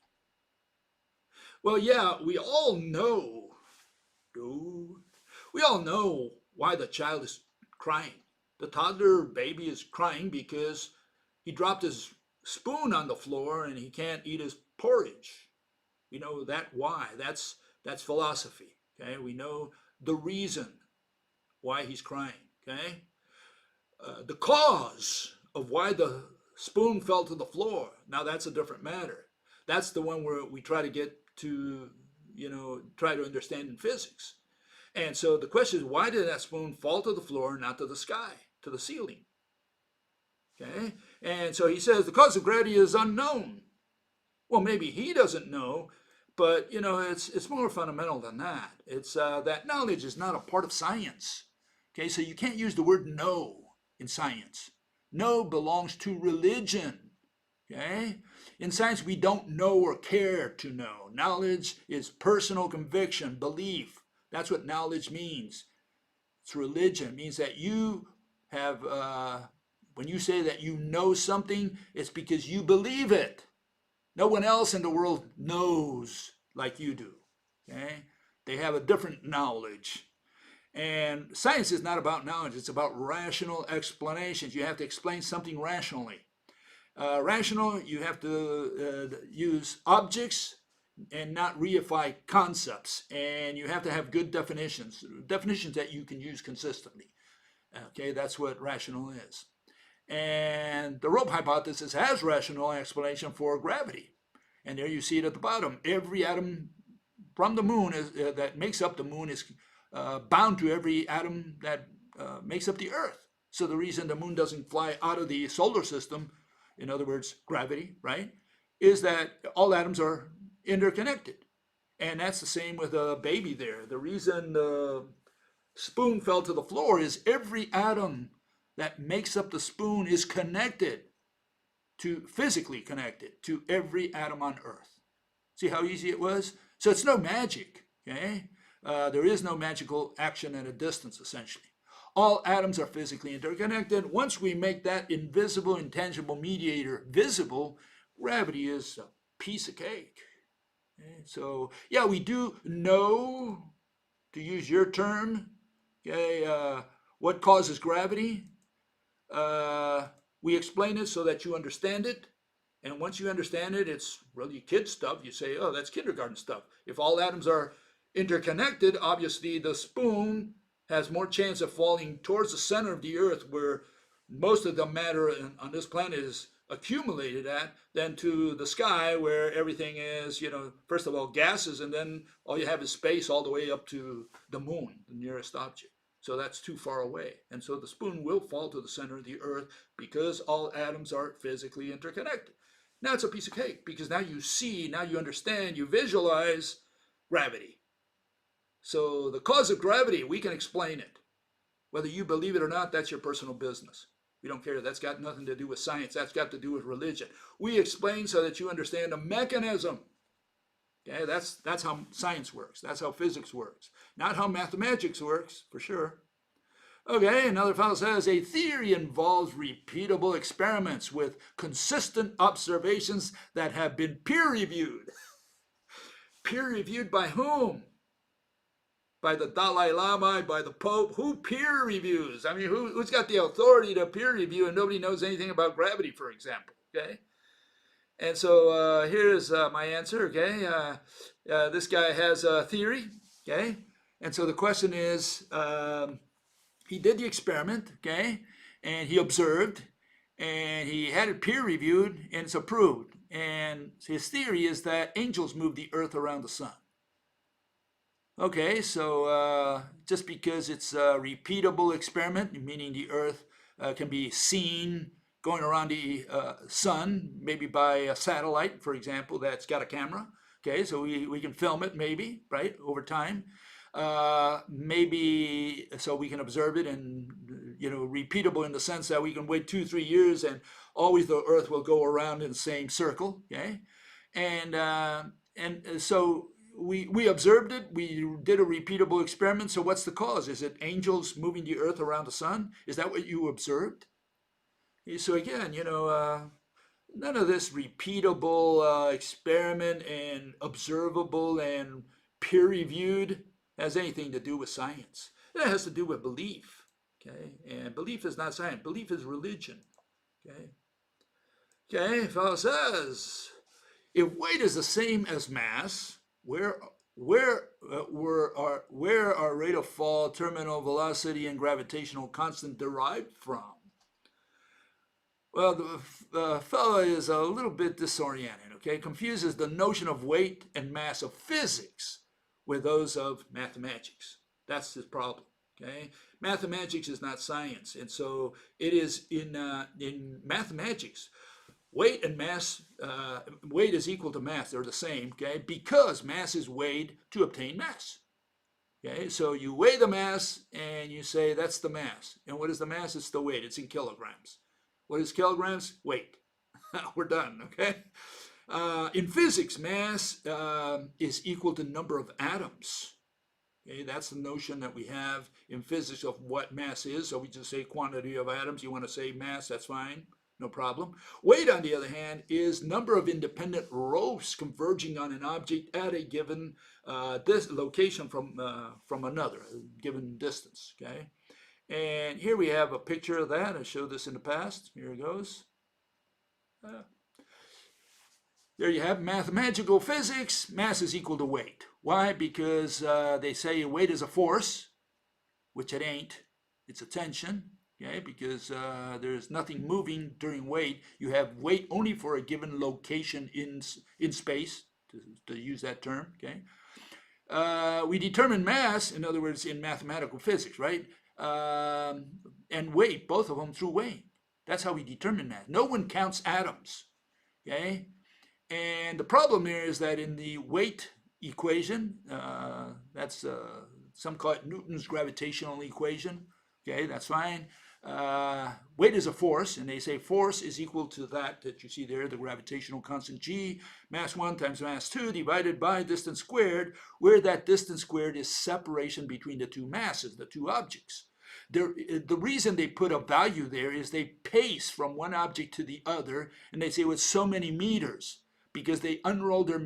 Well, yeah, we all know why the child is crying. The toddler baby is crying because he dropped his spoon on the floor and he can't eat his porridge. We know that why. That's philosophy. Okay, we know the reason why he's crying. Okay, the cause of why the spoon fell to the floor. Now that's a different matter. That's the one where we try to get to, try to understand in physics. And so the question is, why did that spoon fall to the floor, not to the sky, to the ceiling? Okay, and so he says the cause of gravity is unknown. Well, maybe he doesn't know, but it's more fundamental than that. It's that knowledge is not a part of science. Okay, so you can't use the word know in science. Know belongs to religion. Okay, in science we don't know or care to know. Knowledge is personal conviction, belief. That's what knowledge means. It's religion. It means that you have, when you say that you know something, it's because you believe it. No one else in the world knows like you do. Okay? They have a different knowledge. And science is not about knowledge. It's about rational explanations. You have to explain something rationally. Rational, you have to use objects and not reify concepts. And you have to have good definitions that you can use consistently. Okay, that's what rational is. And the rope hypothesis has rational explanation for gravity. And there you see it at the bottom. Every atom from the moon that makes up the moon is bound to every atom that makes up the Earth. So the reason the moon doesn't fly out of the solar system, in other words, gravity, right, is that all atoms are interconnected. And that's the same with a baby there. The reason the spoon fell to the floor is every atom that makes up the spoon is physically connected to every atom on Earth. See how easy it was? So it's no magic, okay? There is no magical action at a distance, essentially. All atoms are physically interconnected. Once we make that invisible, intangible mediator visible, gravity is a piece of cake. Okay? So, yeah, we do know, to use your term, okay, what causes gravity. We explain it so that you understand it. And once you understand it, it's really kid stuff. You say, oh, that's kindergarten stuff. If all atoms are interconnected, obviously the spoon has more chance of falling towards the center of the Earth, where most of the matter on this planet is accumulated at, than to the sky, where everything is, first of all, gases, and then all you have is space all the way up to the moon, the nearest object. So that's too far away. And so the spoon will fall to the center of the Earth because all atoms are physically interconnected. Now it's a piece of cake, because now you see, now you understand, you visualize gravity. So the cause of gravity, we can explain it. Whether you believe it or not, that's your personal business. We don't care. That's got nothing to do with science. That's got to do with religion. We explain so that you understand the mechanism. Okay, that's how science works. That's how physics works. Not how mathematics works, for sure. Okay, another fellow says, a theory involves repeatable experiments with consistent observations that have been peer-reviewed. Peer-reviewed by whom? By the Dalai Lama, by the Pope? Who peer reviews? I mean, who's got the authority to peer review, and nobody knows anything about gravity, for example, okay? And so here's my answer, okay? This guy has a theory, okay? And so the question is, he did the experiment, okay? And he observed, and he had it peer reviewed, and it's approved. And his theory is that angels move the earth around the sun. Okay, so just because it's a repeatable experiment, meaning the earth can be seen going around the sun, maybe by a satellite, for example, that's got a camera. Okay, so we can film it maybe, right, over time. Maybe so we can observe it and, repeatable in the sense that we can wait 2-3 years and always the earth will go around in the same circle. Okay, and so we observed it. We did a repeatable experiment. So what's the cause? Is it angels moving the earth around the sun? Is that what you observed? So again, none of this repeatable experiment and observable and peer-reviewed has anything to do with science. It has to do with belief. Okay, and belief is not science. Belief is religion. Okay. Okay, fellow says, if weight is the same as mass, where are rate of fall, terminal velocity, and gravitational constant derived from? Well, the fellow is a little bit disoriented, okay? Confuses the notion of weight and mass of physics with those of mathematics. That's his problem, okay? Mathematics is not science, and so it is in mathematics. Weight and mass, weight is equal to mass, they're the same, okay? Because mass is weighed to obtain mass. Okay, so you weigh the mass and you say that's the mass. And what is the mass? It's the weight, it's in kilograms. What is kilograms? Weight. We're done, okay? In physics, mass is equal to number of atoms. Okay, that's the notion that we have in physics of what mass is. So we just say quantity of atoms. You want to say mass, that's fine. No problem. Weight, on the other hand, is number of independent ropes converging on an object at a given this location from another, a given distance. Okay, and here we have a picture of that. I showed this in the past. Here it goes. There you have mathematical physics. Mass is equal to weight. Why? Because they say weight is a force, which it ain't. It's a tension. Okay, because there's nothing moving during weight. You have weight only for a given location in space, to use that term. Okay, we determine mass, in other words, in mathematical physics, right? And weight, both of them through weight. That's how we determine that. No one counts atoms. Okay, and the problem here is that in the weight equation, that's some call it Newton's gravitational equation. Okay, that's fine. Weight is a force, and they say force is equal to that you see there, the gravitational constant G, mass 1 times mass 2 divided by distance squared, where that distance squared is separation between the two masses, the two objects. The reason they put a value there is they pace from one object to the other, and they say with so many meters, because they unroll their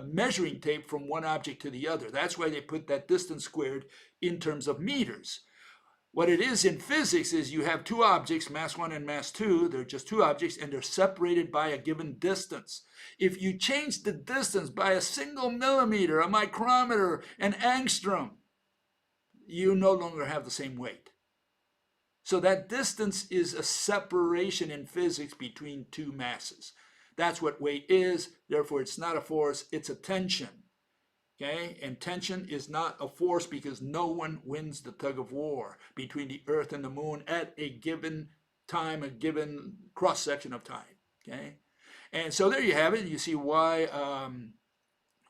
measuring tape from one object to the other. That's why they put that distance squared in terms of meters. What it is in physics is you have two objects, mass 1 and mass 2. They're just two objects, and they're separated by a given distance. If you change the distance by a single millimeter, a micrometer, an angstrom, you no longer have the same weight. So that distance is a separation in physics between two masses. That's what weight is. Therefore, it's not a force, it's a tension. Okay, and tension is not a force because no one wins the tug of war between the Earth and the Moon at a given time, a given cross section of time. Okay, and so there you have it. You see why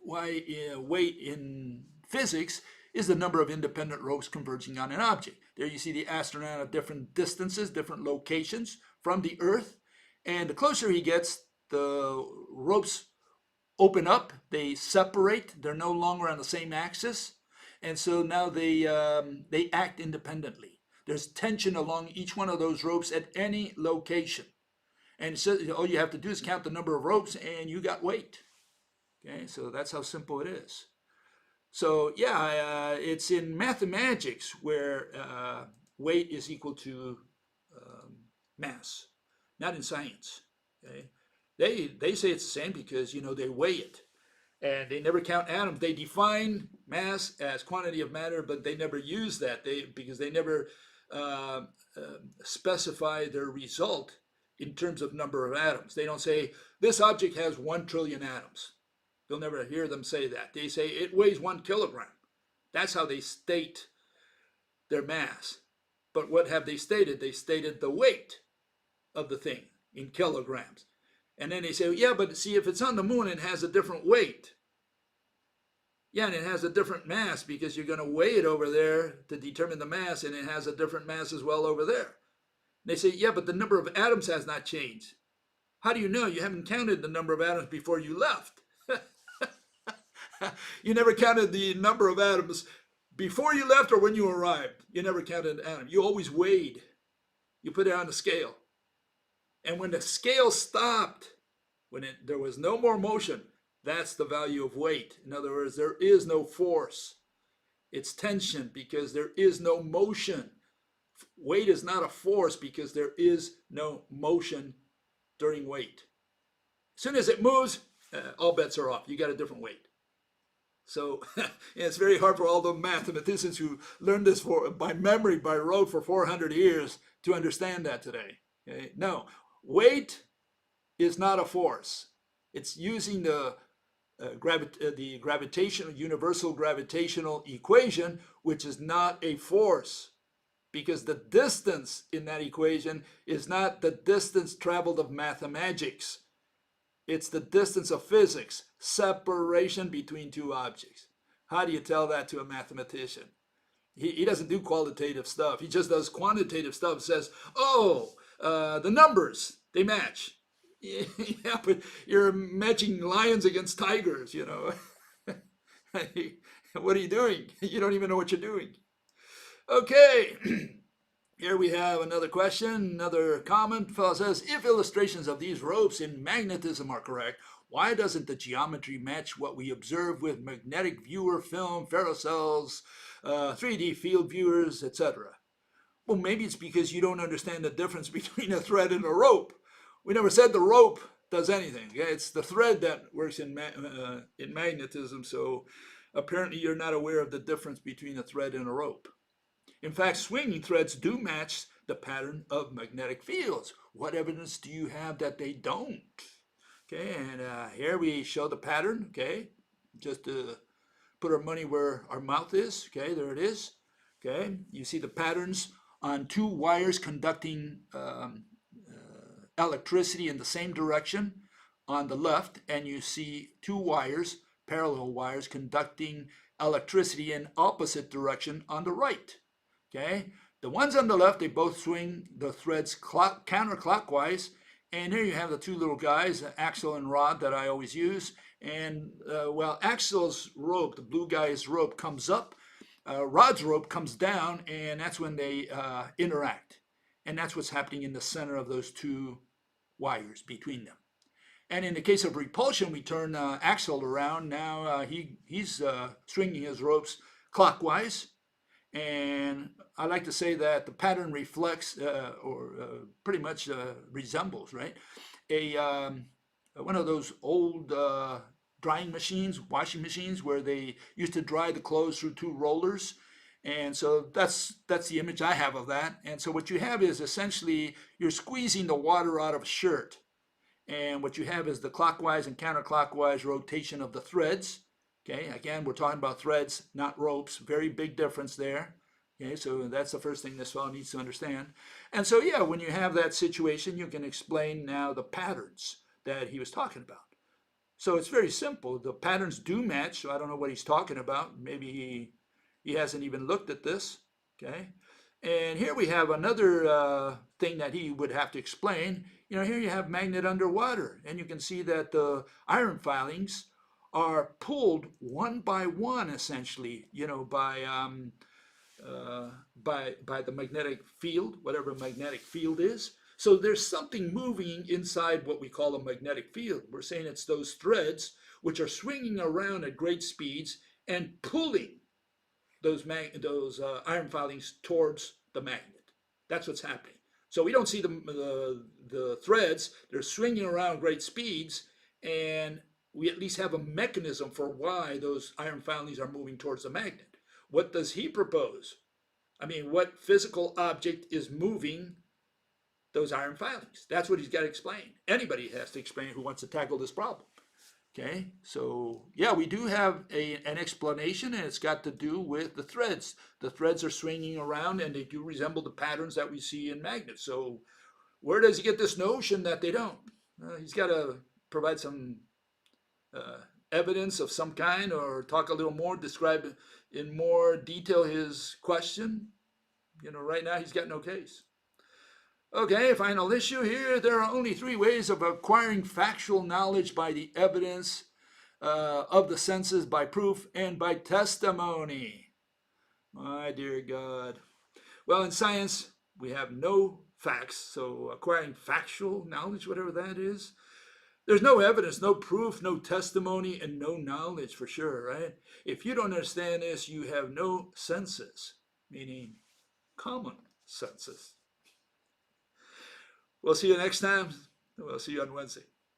weight in physics is the number of independent ropes converging on an object. There you see the astronaut at different distances, different locations from the Earth, and the closer he gets, the ropes open up, they separate, they're no longer on the same axis, and so now they act independently. There's tension along each one of those ropes at any location, and so all you have to do is count the number of ropes and you got weight. Okay, so that's how simple it is. So yeah, it's in mathematics where weight is equal to mass, not in science. Okay. They say it's the same because, they weigh it. And they never count atoms. They define mass as quantity of matter, but they never use that because they never specify their result in terms of number of atoms. They don't say, this object has 1 trillion atoms. You'll never hear them say that. They say it weighs 1 kilogram. That's how they state their mass. But what have they stated? They stated the weight of the thing in kilograms. And then they say, yeah, but see, if it's on the moon, it has a different weight. Yeah, and it has a different mass because you're going to weigh it over there to determine the mass, and it has a different mass as well over there. And they say, yeah, but the number of atoms has not changed. How do you know? You haven't counted the number of atoms before you left. You never counted the number of atoms before you left or when you arrived. You never counted an atom. You always weighed. You put it on the scale. And when the scale stopped, when there was no more motion, that's the value of weight. In other words, there is no force. It's tension because there is no motion. Weight is not a force because there is no motion during weight. As soon as it moves, all bets are off. You got a different weight. So it's very hard for all the mathematicians who learned this by memory, by rote for 400 years to understand that today. Okay? No, weight is not a force. It's using the gravitational, universal gravitational equation, which is not a force, because the distance in that equation is not the distance traveled of mathematics. It's the distance of physics, separation between two objects. How do you tell that to a mathematician? He doesn't do qualitative stuff. He just does quantitative stuff, says, oh, the numbers, they match. Yeah, but you're matching lions against tigers, you know. What are you doing? You don't even know what you're doing. Okay, here we have another question, another comment. Fellow says, if illustrations of these ropes in magnetism are correct, why doesn't the geometry match what we observe with magnetic viewer film, ferrocells, 3D field viewers, etc.? Well, maybe it's because you don't understand the difference between a thread and a rope. We never said the rope does anything. Okay? It's the thread that works in magnetism, so apparently you're not aware of the difference between a thread and a rope. In fact, swinging threads do match the pattern of magnetic fields. What evidence do you have that they don't? Okay, and here we show the pattern, okay, just to put our money where our mouth is. Okay, there it is. Okay, you see the patterns on two wires conducting electricity in the same direction on the left, and you see two wires, parallel wires, conducting electricity in opposite direction on the right. Okay, the ones on the left, they both swing the threads counterclockwise, and here you have the two little guys, axle and rod, that I always use. And well, axle's rope, the blue guy's rope, comes up, rod's rope comes down, and that's when they interact. And that's what's happening in the center of those two wires between them. And in the case of repulsion, we turn axle around. Now he's swinging his ropes clockwise. And I like to say that the pattern reflects pretty much resembles, right, one of those old drying machines, washing machines, where they used to dry the clothes through two rollers. And so that's the image I have of that. And so what you have is essentially you're squeezing the water out of a shirt. And what you have is the clockwise and counterclockwise rotation of the threads. Okay, again, we're talking about threads, not ropes. Very big difference there. Okay, so that's the first thing this fellow needs to understand. And so, yeah, when you have that situation, you can explain now the patterns that he was talking about. So it's very simple. The patterns do match. So I don't know what he's talking about. Maybe he hasn't even looked at this. Okay, and here we have another thing that he would have to explain. You know, here you have magnet underwater, and you can see that the iron filings are pulled one by one, essentially, you know, by the magnetic field, whatever magnetic field is. So there's something moving inside what we call a magnetic field. We're saying it's those threads which are swinging around at great speeds and pulling those iron filings towards the magnet. That's what's happening. So we don't see the threads. They're swinging around great speeds, and we at least have a mechanism for why those iron filings are moving towards the magnet. What does he propose? I mean, what physical object is moving those iron filings. That's what he's got to explain. Anybody has to explain who wants to tackle this problem. Okay, so yeah, we do have an explanation, and it's got to do with the threads. The threads are swinging around, and they do resemble the patterns that we see in magnets. So where does he get this notion that they don't? He's got to provide some evidence of some kind, or talk a little more, describe in more detail his question. You know, right now he's got no case. Okay, final issue here. There are only 3 ways of acquiring factual knowledge: by the evidence of the senses, by proof, and by testimony. My dear God. Well, in science, we have no facts, so acquiring factual knowledge, whatever that is, there's no evidence, no proof, no testimony, and no knowledge for sure, right? If you don't understand this, you have no senses, meaning common senses. We'll see you next time. We'll see you on Wednesday.